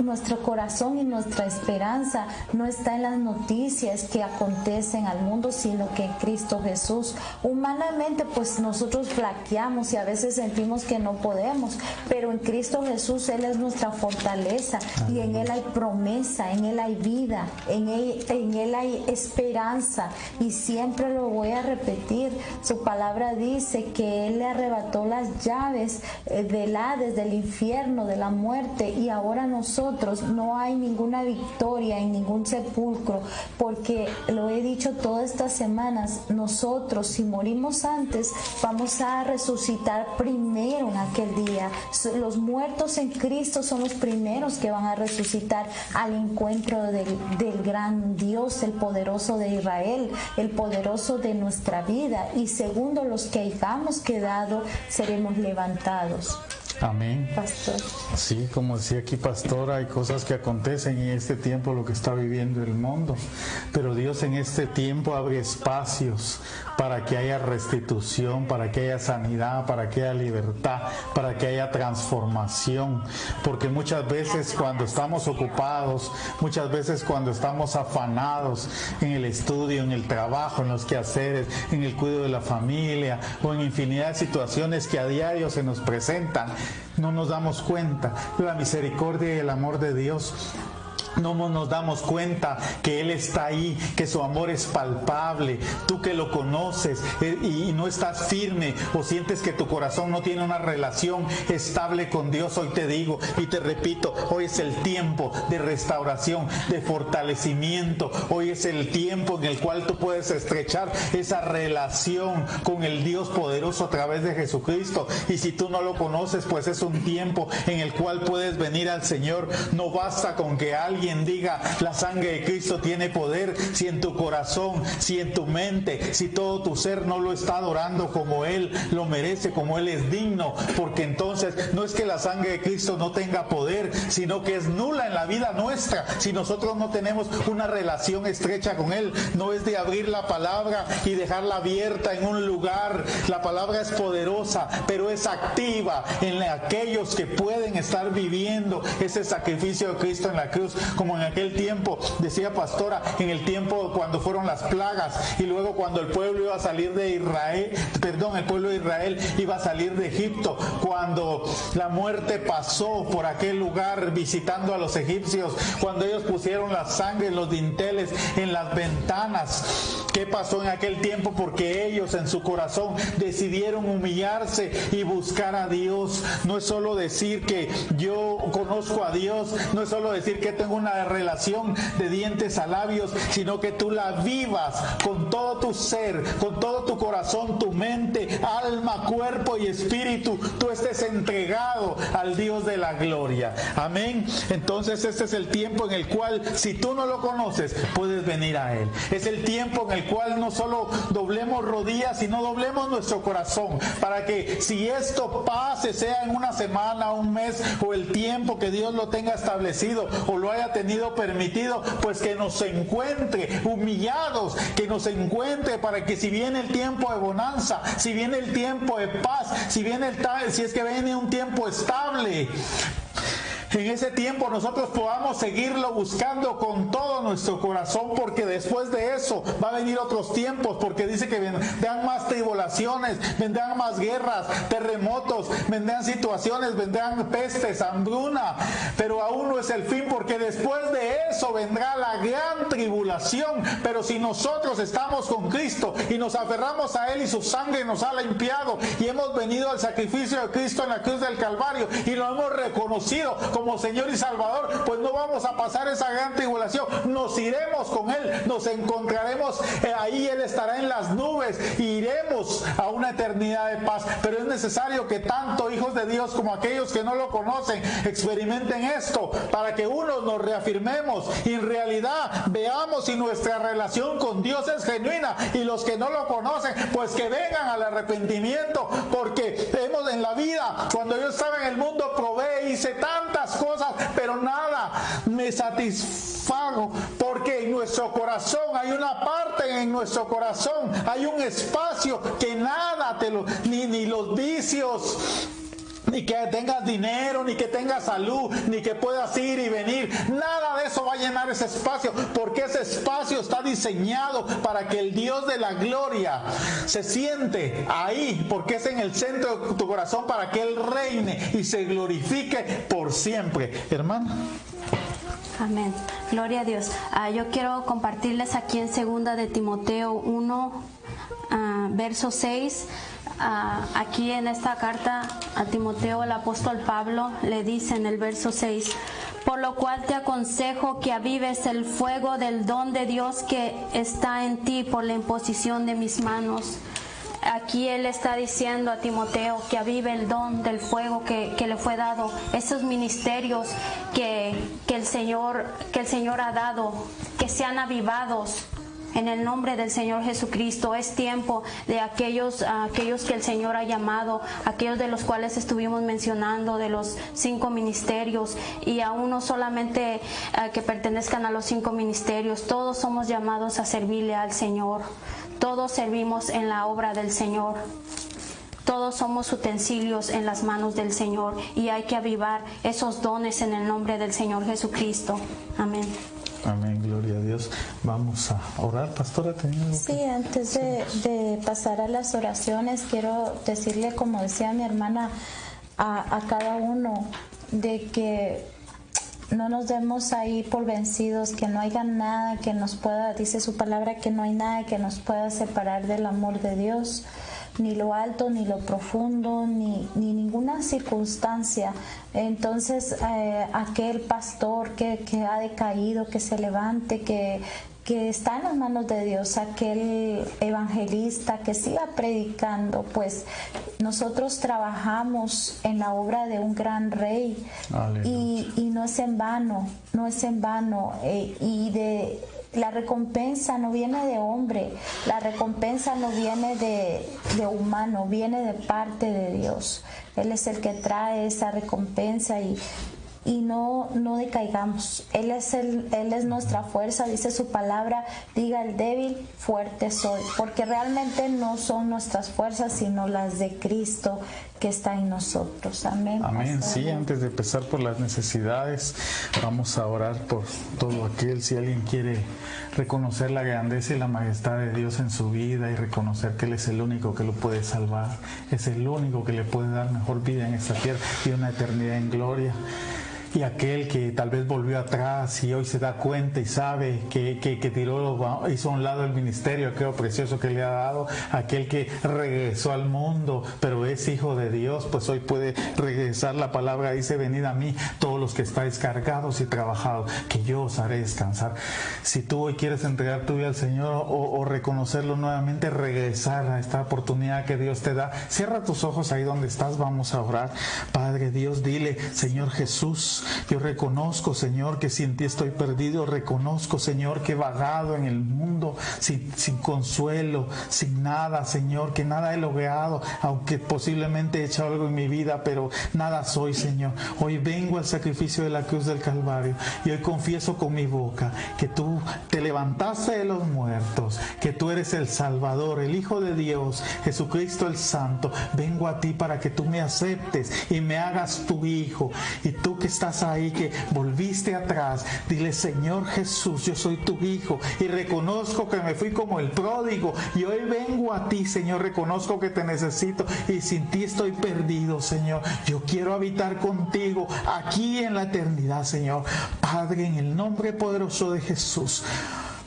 nuestro corazón y nuestra esperanza no está en las noticias que acontecen al mundo, sino que en Cristo Jesús. Humanamente, pues nosotros flaqueamos y a veces sentimos que no podemos, pero en Cristo Jesús Él es nuestra fortaleza y en Él hay promesa, en Él hay vida, en Él hay esperanza, y siempre lo voy a repetir. Su palabra dice que Él le arrebató las llaves del Hades, del infierno, de la muerte, y ahora nosotros no hay ninguna victoria en ningún sepulcro, porque lo he dicho todas estas semanas, nosotros si morimos antes vamos a resucitar primero en aquel día. Los muertos en Cristo son los primeros que van a resucitar al encuentro del gran Dios, el poderoso de Israel, el poderoso de nuestra vida, y segundo, los que hayamos quedado seremos levantados. Amén. Pastor. Sí, como decía aquí Pastora, hay cosas que acontecen en este tiempo, lo que está viviendo el mundo, pero Dios en este tiempo abre espacios para que haya restitución, para que haya sanidad, para que haya libertad, para que haya transformación, porque muchas veces cuando estamos ocupados, muchas veces cuando estamos afanados en el estudio, en el trabajo, en los quehaceres, en el cuidado de la familia o en infinidad de situaciones que a diario se nos presentan, no nos damos cuenta de la misericordia y el amor de Dios. No nos damos cuenta que Él está ahí, que su amor es palpable. Tú que lo conoces y no estás firme o sientes que tu corazón no tiene una relación estable con Dios, hoy te digo y te repito, hoy es el tiempo de restauración, de fortalecimiento. Hoy es el tiempo en el cual tú puedes estrechar esa relación con el Dios poderoso a través de Jesucristo. Y si tú no lo conoces, pues es un tiempo en el cual puedes venir al Señor. No basta con que alguien diga la sangre de Cristo tiene poder, si en tu corazón, si en tu mente, si todo tu ser no lo está adorando como Él lo merece, como Él es digno, porque entonces no es que la sangre de Cristo no tenga poder, sino que es nula en la vida nuestra si nosotros no tenemos una relación estrecha con Él. No es de abrir la palabra y dejarla abierta en un lugar. La palabra es poderosa, pero es activa en aquellos que pueden estar viviendo ese sacrificio de Cristo en la cruz, como en aquel tiempo, decía Pastora, en el tiempo cuando fueron las plagas y luego cuando el pueblo iba a salir de Israel, el pueblo de Israel iba a salir de Egipto, cuando la muerte pasó por aquel lugar visitando a los egipcios, cuando ellos pusieron la sangre en los dinteles, en las ventanas. ¿Qué pasó en aquel tiempo? Porque ellos en su corazón decidieron humillarse y buscar a Dios. No es solo decir que yo conozco a Dios, no es solo decir que tengo una relación de dientes a labios, sino que tú la vivas con todo tu ser, con todo tu corazón, tu mente, alma, cuerpo y espíritu. Tú estés entregado al Dios de la gloria. Amén. Entonces este es el tiempo en el cual, si tú no lo conoces, puedes venir a Él. Es el tiempo en el cual no solo doblemos rodillas, sino doblemos nuestro corazón, para que si esto pase, sea en una semana, un mes o el tiempo que Dios lo tenga establecido o lo haya tenido permitido, pues que nos encuentre humillados, que nos encuentre para que si viene el tiempo de bonanza, si viene el tiempo de paz, si es que viene un tiempo estable, en ese tiempo nosotros podamos seguirlo buscando con todo nuestro corazón, porque después de eso va a venir otros tiempos, porque dice que vendrán más tribulaciones, vendrán más guerras, terremotos, vendrán situaciones, vendrán pestes, hambruna, pero aún no es el fin, porque después de eso vendrá la gran tribulación. Pero si nosotros estamos con Cristo y nos aferramos a Él y su sangre nos ha limpiado y hemos venido al sacrificio de Cristo en la cruz del Calvario y lo hemos reconocido como Señor y Salvador, pues no vamos a pasar esa gran tribulación, nos iremos con Él, nos encontraremos ahí, Él estará en las nubes y iremos a una eternidad de paz. Pero es necesario que tanto hijos de Dios como aquellos que no lo conocen experimenten esto, para que unos nos reafirmemos y en realidad veamos si nuestra relación con Dios es genuina, y los que no lo conocen, pues que vengan al arrepentimiento, porque hemos en la vida, cuando yo estaba en el mundo, probé, hice tantas cosas, pero nada me satisfago, porque en nuestro corazón hay una parte, en nuestro corazón hay un espacio que nada ni los vicios, ni que tengas dinero, ni que tengas salud, ni que puedas ir y venir. Nada de eso va a llenar ese espacio, porque ese espacio está diseñado para que el Dios de la gloria se siente ahí, porque es en el centro de tu corazón, para que Él reine y se glorifique por siempre. Hermano. Amén. Gloria a Dios. Yo quiero compartirles aquí en 2 de Timoteo 1, verso 6. Aquí en esta carta a Timoteo, el apóstol Pablo le dice en el verso 6: por lo cual te aconsejo que avives el fuego del don de Dios que está en ti por la imposición de mis manos. Aquí él está diciendo a Timoteo que avive el don del fuego que le fue dado, esos ministerios que el Señor ha dado, que sean avivados en el nombre del Señor Jesucristo. Es tiempo de aquellos que el Señor ha llamado, aquellos de los cuales estuvimos mencionando, de los 5 ministerios, y aún no solamente que pertenezcan a los 5 ministerios. Todos somos llamados a servirle al Señor. Todos servimos en la obra del Señor. Todos somos utensilios en las manos del Señor, y hay que avivar esos dones en el nombre del Señor Jesucristo. Amén. Amén, gloria a Dios. Vamos a orar, pastora. Sí, antes de pasar a las oraciones, quiero decirle, como decía mi hermana, a cada uno, de que no nos demos ahí por vencidos, que no haya nada que nos pueda, dice su palabra, que no hay nada que nos pueda separar del amor de Dios, ni lo alto, ni lo profundo, ni ninguna circunstancia. Entonces, aquel pastor que ha decaído, que se levante, que está en las manos de Dios, aquel evangelista que siga predicando, pues nosotros trabajamos en la obra de un gran rey, y no es en vano, y la recompensa no viene de hombre, la recompensa no viene de humano, viene de parte de Dios. Él es el que trae esa recompensa, y no decaigamos. Él es nuestra fuerza, dice su palabra, diga el débil, fuerte soy, porque realmente no son nuestras fuerzas, sino las de Cristo que está en nosotros. Amén. Amén. Sí, antes de empezar por las necesidades, vamos a orar por todo aquel. Si alguien quiere reconocer la grandeza y la majestad de Dios en su vida, y reconocer que Él es el único que lo puede salvar, es el único que le puede dar mejor vida en esta tierra y una eternidad en gloria. Y aquel que tal vez volvió atrás y hoy se da cuenta y sabe que hizo a un lado el ministerio, aquello precioso que le ha dado, aquel que regresó al mundo, pero es hijo de Dios, pues hoy puede regresar. La palabra dice: venid a mí todos los que estáis cargados y trabajados, que yo os haré descansar. Si tú hoy quieres entregar tu vida al Señor, o reconocerlo nuevamente, regresar a esta oportunidad que Dios te da, cierra tus ojos ahí donde estás. Vamos a orar. Padre Dios, dile: Señor Jesús, yo reconozco, Señor, que sin ti estoy perdido. Reconozco, Señor, que he vagado en el mundo sin consuelo, sin nada, Señor, que nada he logrado, aunque posiblemente he hecho algo en mi vida, pero nada soy, Señor. Hoy vengo al sacrificio de la cruz del Calvario, y hoy confieso con mi boca que tú te levantaste de los muertos, que tú eres el Salvador, el Hijo de Dios, Jesucristo el Santo. Vengo a ti para que tú me aceptes y me hagas tu hijo. Y tú que estás ahí, que volviste atrás, dile: Señor Jesús, yo soy tu hijo, y reconozco que me fui como el pródigo, y hoy vengo a ti, Señor. Reconozco que te necesito, y sin ti estoy perdido, Señor. Yo quiero habitar contigo aquí en la eternidad, Señor. Padre, en el nombre poderoso de Jesús,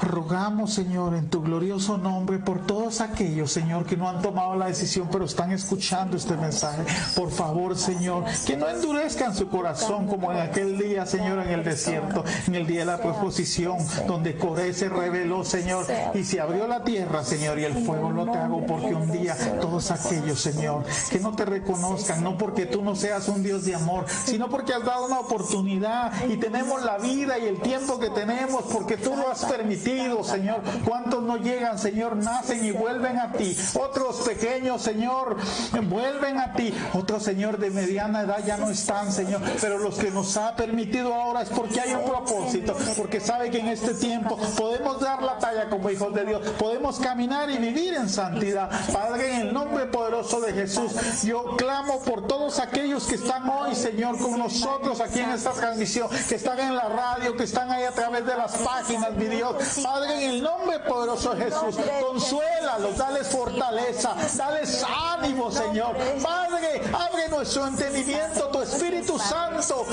rogamos, Señor, en tu glorioso nombre, por todos aquellos, Señor, que no han tomado la decisión, pero están escuchando este mensaje. Por favor, Señor, que no endurezcan su corazón como en aquel día, Señor, en el desierto, en el día de la proposición, donde Coré se rebeló, Señor, y se abrió la tierra, Señor, y el fuego lo tragó. Porque un día todos aquellos, Señor, que no te reconozcan, no porque tú no seas un Dios de amor, sino porque has dado una oportunidad, y tenemos la vida y el tiempo que tenemos porque tú lo has permitido, permitido, Señor. ¿Cuántos no llegan, Señor? Nacen y vuelven a ti. Otros pequeños, Señor, vuelven a ti. Otros, Señor, de mediana edad ya no están, Señor. Pero los que nos ha permitido ahora es porque hay un propósito, porque sabe que en este tiempo podemos dar la talla como hijos de Dios, podemos caminar y vivir en santidad. Padre, en el nombre poderoso de Jesús, yo clamo por todos aquellos que están hoy, Señor, con nosotros aquí en esta transmisión, que están en la radio, que están ahí a través de las páginas, mi Dios. Padre, en el nombre poderoso de Jesús, consuélalos, dales fortaleza, dales ánimo, Señor. Padre, abre nuestro entendimiento, tu Espíritu Santo,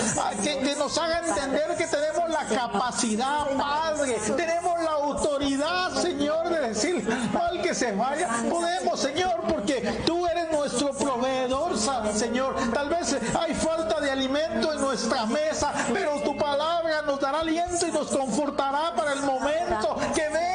que nos haga entender que tenemos la capacidad, Padre, tenemos la autoridad, Señor, de decir mal que se vaya. Podemos, Señor, porque tú eres nuestro proveedor, Señor. Tal vez hay falta de alimento en nuestra mesa, pero tu palabra nos dará aliento y nos confortará para el momento que venga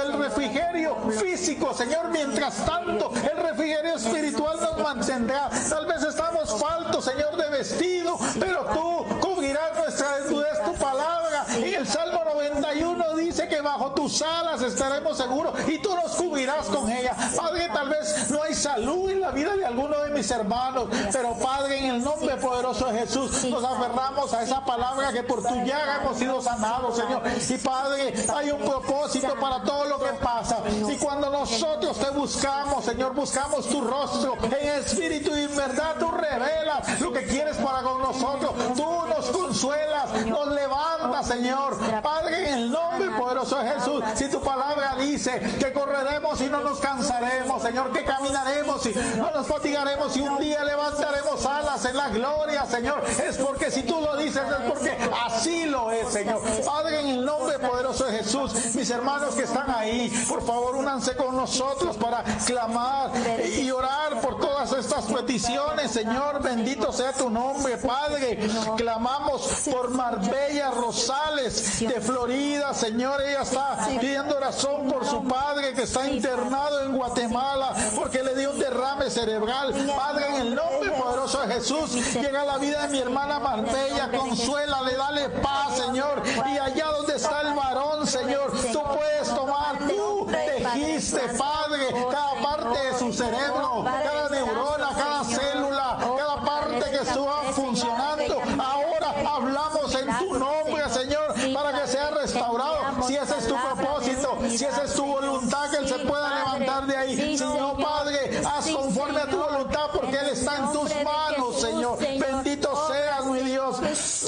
el refrigerio físico, Señor. Mientras tanto, el refrigerio espiritual nos mantendrá. Tal vez estamos faltos, Señor, de vestido, pero tú cubrirás nuestra desnudez. Tu palabra en el Salmo 91 dice que bajo tus alas estaremos seguros y tú nos cubrirás con ella. Padre, tal vez no hay salud en la vida de alguno de mis hermanos, pero Padre, en el nombre poderoso de Jesús, nos aferramos a esa palabra que por tu llaga hemos sido sanados, Señor. Y Padre, hay un propósito para todo lo que pasa. Y cuando nosotros te buscamos, Señor, buscamos tu rostro en espíritu y en verdad, tú revelas lo que quieres para con nosotros. Tú nos consuelas, nos levantas, Señor. Padre, en el nombre poderoso de Jesús, si tu palabra dice que correremos y no nos cansaremos, Señor, que caminaremos y no nos fatigaremos y un día levantaremos alas en la gloria, Señor, es porque si tú lo dices, es porque así lo es, Señor. Padre, en el nombre poderoso de Jesús, mis hermanos que están ahí, por favor, únanse con nosotros para clamar y orar por todas estas peticiones, Señor. Bendito sea tu nombre, Padre. Clamamos por Marbella Rosales de Florida, Señor. Ella está pidiendo oración por su padre que está internado en Guatemala porque le dio un derrame cerebral. Padre, en el nombre poderoso de Jesús, llega a la vida de mi hermana Marbella, consuélale, dale paz, Señor. Y allá donde está el varón, Señor, tú puedes tomar, tú tejiste, Padre, cada parte de su cerebro, cada neurona, cada célula, cada parte que estuvo funcionando. Ahora hablamos en tu nombre, Señor, para que sea restaurado. Si ese es tu propósito, si esa es tu voluntad, que Él se pueda levantar de ahí. Señor Padre, haz conforme a tu voluntad, porque Él está en tus manos, Señor. Bendito seas, mi Dios.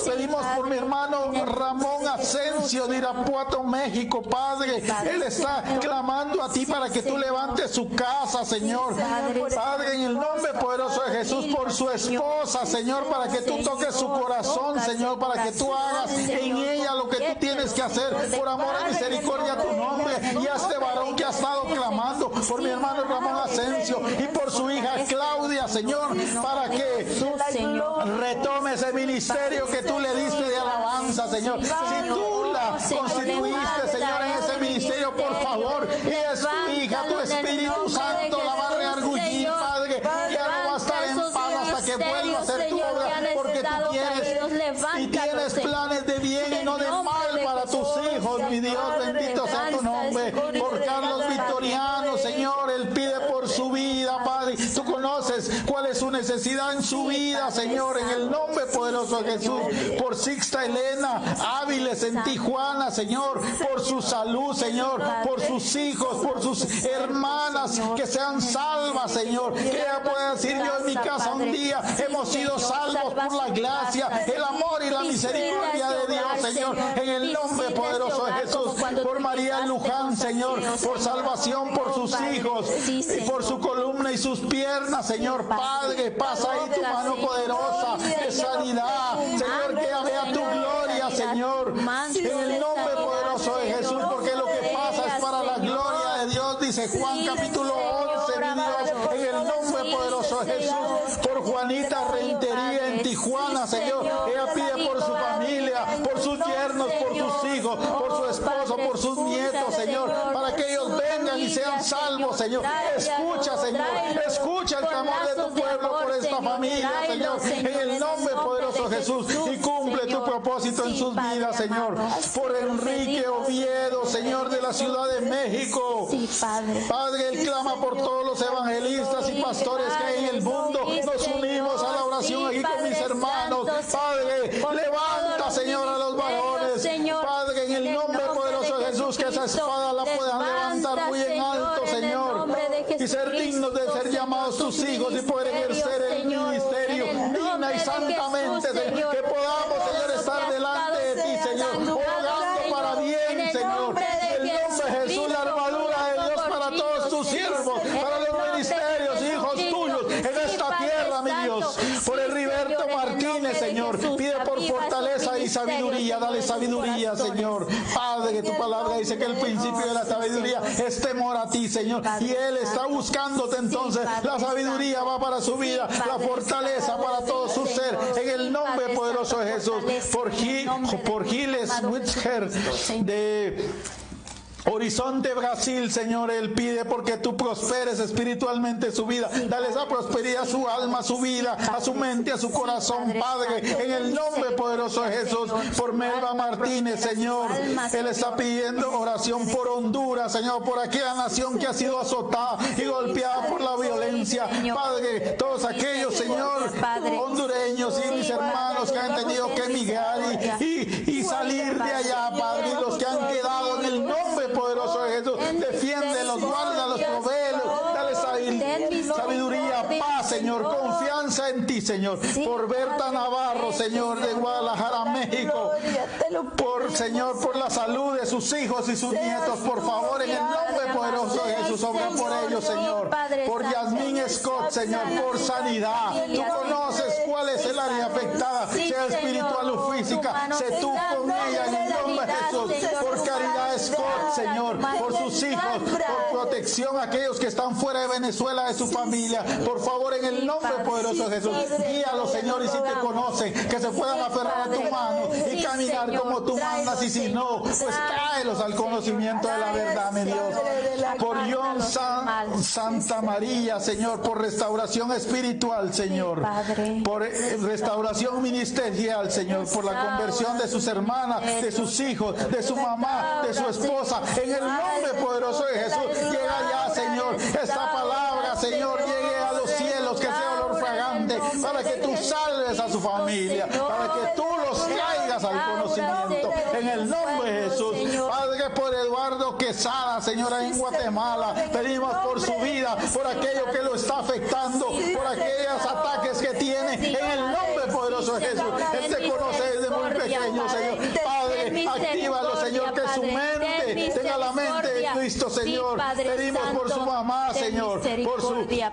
Pedimos por mi hermano Ramón Asensio de Irapuato, México, Padre. Él está clamando a ti para que tú levantes su casa, Señor. Padre, en el nombre poderoso de Jesús, por su esposa, Señor, para que tú toques su corazón, Señor, para que tú hagas en ella lo que tú tienes que hacer, por amor y misericordia a tu nombre. Y a este varón que ha estado clamando por mi hermano Ramón Asensio y por su hija Claudia, Señor, para que retome ese ministerio que tú le diste de alabanza, Señor. Si tú la constituiste, Señor, en ese ministerio, por favor, y es tu hija, tu Espíritu Santo la va a reargullir, Padre. Ya no va a estar en paz hasta que vuelva a hacer tu obra, porque tú quieres y tienes planes de bien y no de mal para tus hijos, mi Dios. Bendito sea tu nombre. Por Carlos Victoriano, Señor, él pide por su vida, Padre. Tú conoces cuál es su necesidad en su vida, Señor, en el nombre poderoso de Jesús. Por Sixta Elena Áviles en Tijuana, Señor, por su salud, Señor, por sus hijos, por sus hermanas que sean salvas, Señor, que ella pueda decir: yo en mi casa un día hemos sido salvos por la gracia, el amor y la misericordia de Dios, Señor, en el nombre poderoso de Jesús. Por María Luján, Señor, por salvación por sus hijos y por su columna y sus piernas, Señor. Padre, pasa ahí tu mano poderosa de sanidad, Señor, que vea tu gloria, Señor, en el nombre poderoso de Jesús, porque lo que pasa es para la gloria de Dios, dice Juan capítulo 11, mi Dios, en el nombre poderoso de Jesús. Por Juanita Rentería en Tijuana, Señor, ella pide por su familia, por sus yernos, por sus hijos, por su esposo, por sus nietos, Señor, para que ellos vengan y sean salvos, Señor. Escucha, Señor, escucha el clamor de tu pueblo por esta familia, Señor, en el nombre poderoso de Jesús, y cumple tu propósito en sus vidas, Señor. Por Enrique Oviedo, Señor, de la Ciudad de México. Sí, Padre. Padre, Él clama por todos los evangelistas y pastores que hay en el mundo. Nos unimos a la oración aquí con mis hermanos. Padre, levanta, Señor, a los varones. Padre, en el nombre poderoso de Jesús, que esa espada la puedan levantar muy en alto, Señor, y ser dignos de ser llamados tus hijos y poder ejercer el ministerio digna y santamente, Señor. Que podamos, Señor, estar delante de ti, Señor, orando para bien, Señor. En el nombre de Jesús, la armadura de Dios para todos tus siervos, para los ministerios, hijos tuyos, en esta tierra, mi Dios. Por el Riberto Martínez, Señor, pide por fortaleza y sabiduría. Dale sabiduría, Señor. Padre, que tu palabra dice que el principio de la sabiduría es temor a ti, Señor. Y Él está buscándote, entonces la sabiduría va para su vida, la fortaleza para todo su ser, en el nombre poderoso de Jesús. Por Giles Whither de Horizonte, Brasil, Señor, Él pide porque tú prosperes espiritualmente su vida. Dale esa prosperidad a su alma, a su vida, a su mente, a su corazón, Padre, en el nombre poderoso de Jesús. Por Melba Martínez, Señor, Él está pidiendo oración por Honduras, Señor, por aquella nación que ha sido azotada y golpeada por la violencia. Padre, todos aquellos, Señor, hondureños y mis hermanos que han tenido que emigrar y salir de allá, Padre, y los que han quedado, en el nombre poderoso de Jesús, defiéndelos, guárdalos, provéelos, dale sabiduría, paz, Señor, confianza en ti, Señor. Por Berta Navarro, Señor, de Guadalajara, México, Señor, por la salud de sus hijos y sus nietos, por favor, en el nombre poderoso de Jesús, obra por ellos, Señor. Por Yasmín Scott, Señor, por sanidad. Tú conoces cuál es el área afectada, sea espiritual o física, sé tú con ella, en el nombre de Jesús. Por Caridad Scott, Señor, por sus hijos, por protección a aquellos que están fuera de Venezuela, de su familia, por favor, en el nombre poderoso de Jesús, guíalos, Señor, y si te conocen, que se puedan aferrar a tu mano y caminar como tú mandas, y si no, pues tráelos al conocimiento de la verdad, mi Dios. Por John Santa María, Señor, por restauración espiritual, Señor, por restauración ministerial, Señor, por la conversión de sus hermanas, de sus hijos, de su mamá, de su esposa, en el nombre poderoso de Jesús. Llega ya, Señor, esta palabra, Señor, llegue a los cielos, que sea olor fragante, para que tú salves a su familia, para que tú los traigas al conocimiento, en el nombre de Jesús. Padre, por Eduardo Quesada, Señora, en Guatemala, pedimos por su vida, por aquello que lo está afectando, por aquellos ataques que tiene, en el nombre poderoso de Jesús. Él se conoce desde muy pequeño, Señor. Padre, actívalo, Señor, que su mente tenga la mente de Cristo, Señor. Pedimos por su mamá, Señor,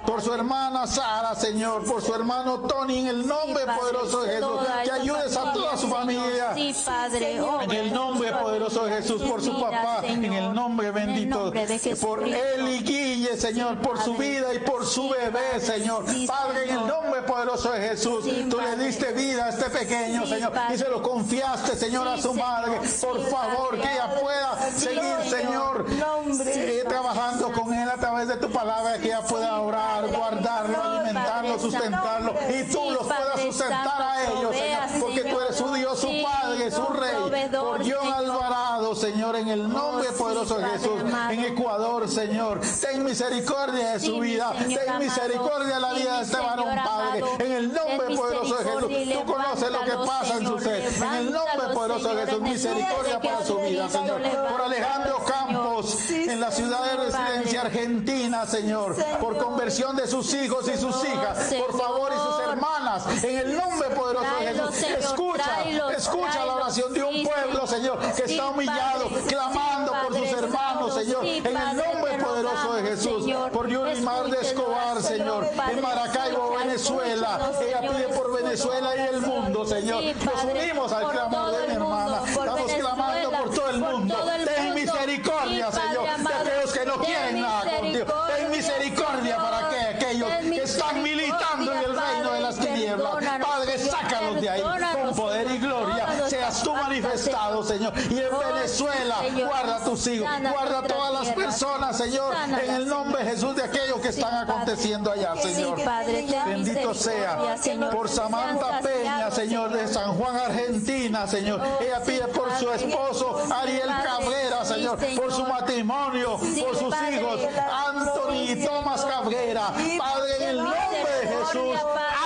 por su hermana Sara, Señor, por su hermano Tony, en el nombre poderoso de Jesús, que ayudes a toda su familia, en el nombre poderoso de Jesús, por su papá, en el nombre bendito, por Eli Guille, Señor, por su vida y por su bebé, Señor. Padre, en el nombre poderoso de Jesús, tú le diste vida a este pequeño, Señor, y se lo confiaste, Señor, a su madre. Por favor, que ella pueda seguir, Señor, trabajando con él a través de tu palabra, que ella pueda orar, guardarlo, alimentarlo, sustentarlo, y tú los puedas sustentar a ellos, Señor, porque tú eres su Dios, su Padre, su Rey. Por John Alvarado, Señor, en el nombre poderoso de Jesús, en Ecuador, Señor, ten misericordia de su vida, ten misericordia de la vida de este varón, Padre, en el nombre poderoso de Jesús. Tú conoces lo que pasa en su ser, en el nombre poderoso de Jesús, misericordia para su vida, Señor. Por Alejandro Campos, en la ciudad de residencia Argentina, Señor, por conversión de sus hijos y sus hijas, por favor, y sus hermanas, en el nombre poderoso de Jesús. Escucha la oración de un pueblo, Señor, que está humillado, clamando por sus hermanos, Señor, en el nombre poderoso de Jesús. Por Yurimar de Escobar, Señor, en Maracaibo, Venezuela. Ella pide por Venezuela y el mundo, Señor. Nos unimos al clamor de mi hermana. Estamos clamando por todo el mundo. Ten misericordia, Señor, de aquellos que no quieren nada contigo. Ten misericordia para aquellos que están militando en el reino de las tinieblas. Padre, sácalos de ahí con poder y gloria. Seas tú manifestado manifestado, Señor. Y en Venezuela, guarda a tus hijos, guarda a todas las personas, Señor, en el nombre de Jesús, de aquello que están aconteciendo allá, Señor. Bendito sea por Samantha Peña, Señor, de San Juan, Argentina, Señor. Ella pide por su esposo Ariel Cabrera, Señor, por su matrimonio, por sus hijos, Anthony y Tomás Cabrera. Padre, en el nombre de Jesús,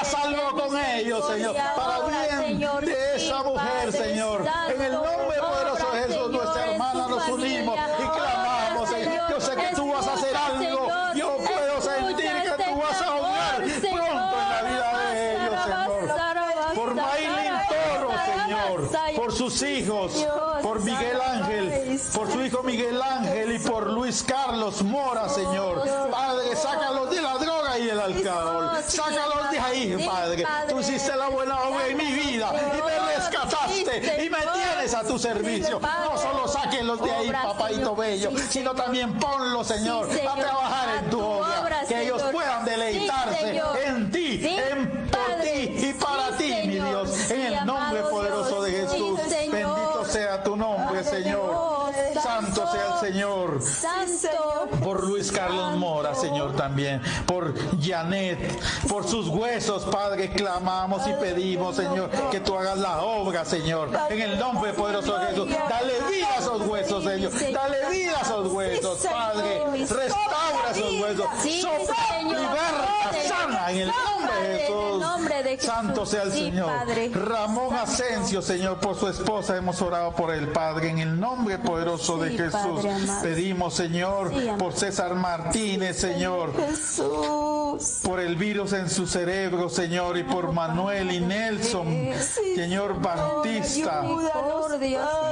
haz algo con ellos, Señor, para bien de esa mujer, Señor. En el nombre poderoso de Jesús, nuestra hermana, nos unimos y clamamos, Señor. Yo sé que tú vas a hacer algo. Yo puedo sentir que tú vas a obrar pronto en la vida de ellos, Señor. Por Maylin Toro, Señor, por sus hijos, por Miguel Ángel, por su hijo Miguel Ángel y por Luis Carlos Mora, Señor. Padre, sácalos de la droga y del alcohol. Sácalos de ahí, Padre. Tú hiciste la buena obra en mi vida y me rescataste y me tienes a tu servicio. No solo sáquenlos de ahí, papaito bello, sino también ponlos, Señor, a trabajar en tu obra. Que ellos puedan deleitarse en ti, por ti y para ti, mi Dios. En el nombre poderoso de Jesús. Bendito sea tu nombre, Señor. Santo sea el Señor. Por Luis Carlos Mora, Señor, también. Por Janet, por sus huesos, Padre, clamamos y pedimos, Señor, que tú hagas la obra, Señor. En el nombre poderoso de Jesús. Dale vida a esos huesos, Señor. Dale vida a esos huesos, Padre. Restaura esos huesos. Sopla, liberta, sana en el nombre de Jesús. Santo sea el Señor. Ramón Asensio, Señor, por su esposa hemos orado por el Padre. En el nombre poderoso de Jesús. Pedimos, Señor, por César Martínez, Señor, por el virus en su cerebro, Señor, y por Manuel y Nelson, Señor Bautista,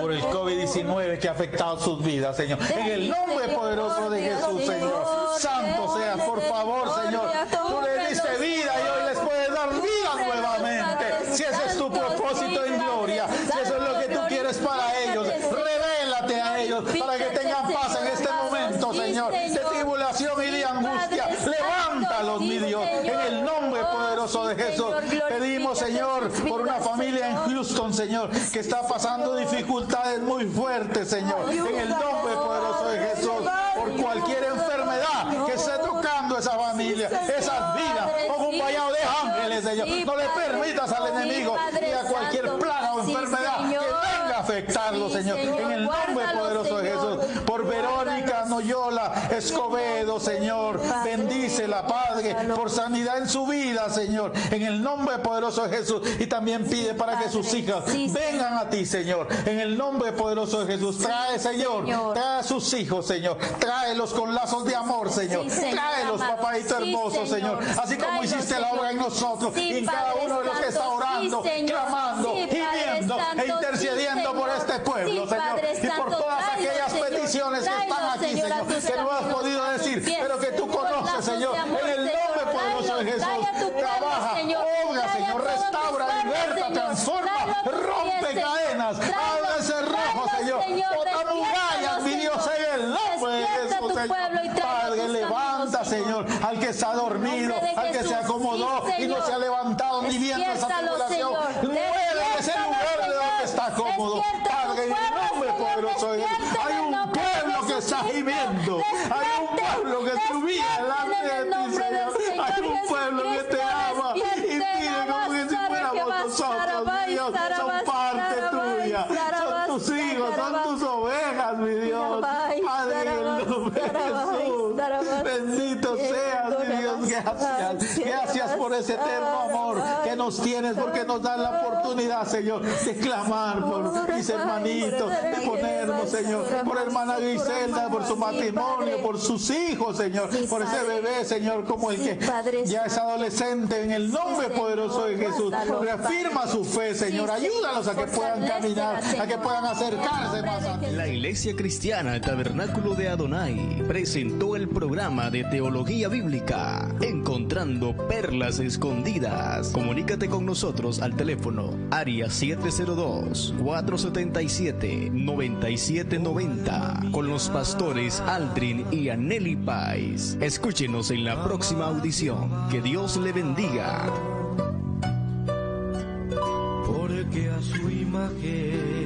por el COVID-19 que ha afectado sus vidas, Señor. En el nombre poderoso de Jesús, Señor. Santo sea, por favor, Señor. Tú le diste vida y hoy les puedes dar vida nuevamente. Si ese es tu propósito en gloria, si eso es lo que tú quieres para ellos, revélate a ellos para que tengan paz en este momento, Señor, de tribulación y de angustia. Levántalos, mi Dios, en el nombre poderoso de Jesús. Pedimos, Señor, por una familia en Houston, Señor, que está pasando dificultades muy fuertes, Señor, en el nombre poderoso de Jesús, por cualquier enfermedad que esté tocando esa familia, esas vidas, con un vallado de ángeles, Señor. No le permitas al enemigo ni a cualquier plaga o enfermedad que venga a afectarlo, Señor, en el nombre poderoso de Jesús. Por Verónica Noyola Escobedo, Señor, bendícela, Padre, por sanidad en su vida, Señor, en el nombre poderoso de Jesús. Y también pide para que sus hijas vengan a ti, Señor, en el nombre poderoso de Jesús. Trae, Señor, trae a sus hijos, Señor, tráelos con lazos de amor, Señor, tráelos, papadito hermoso, Señor, así como hiciste la obra en nosotros y en cada uno de los que está orando, clamando, gimiendo e intercediendo por este pueblo, Señor, y por todas aquellas peticiones que están aquí, Señor, que no has podido decir, pero que tú conoces, Señor, en el nombre poderoso de Jesús. Trabaja, obra, Señor, restaura, liberta, transforma, rompe cadenas, abre ese rojo, Señor, bota murallas, mi Dios, en el nombre de Jesús, Señor. Padre, levanta, Señor, al que está dormido, al que se acomodó y no se ha levantado ni viendo esa tribulación. Mueve ese lugar de donde está cómodo, Padre, en el nombre poderoso de Jesús. Hay un pueblo que está gimiendo, hay un pueblo que tu vida delante de ti, Señor. Hay un pueblo que te ama y pide como que si fuéramos nosotros, Dios. Son parte tuya, son tus hijos, son tus ovejas, mi Dios. Padre, en el nombre de Jesús. Bendito seas, mi Dios. Gracias. Gracias por ese eterno amor que nos tienes, porque nos das la oportunidad, Señor, de clamar por mis hermanitos, de ponernos, Señor, por hermana Griselda, por su matrimonio, por sus hijos, Señor, por ese bebé, Señor, como el que ya es adolescente, en el nombre poderoso de Jesús. Reafirma su fe, Señor. Ayúdalos a que puedan caminar, a que puedan acercarse más a ti. La Iglesia Cristiana Tabernáculo de Adonai presentó el programa de Teología Bíblica, Encontrando Perlas Escondidas. Comunícate con nosotros al teléfono área 702-477-9790 con los pastores Aldrin y Anneli Pais. Escúchenos en la próxima audición. Que Dios le bendiga. Porque a su imagen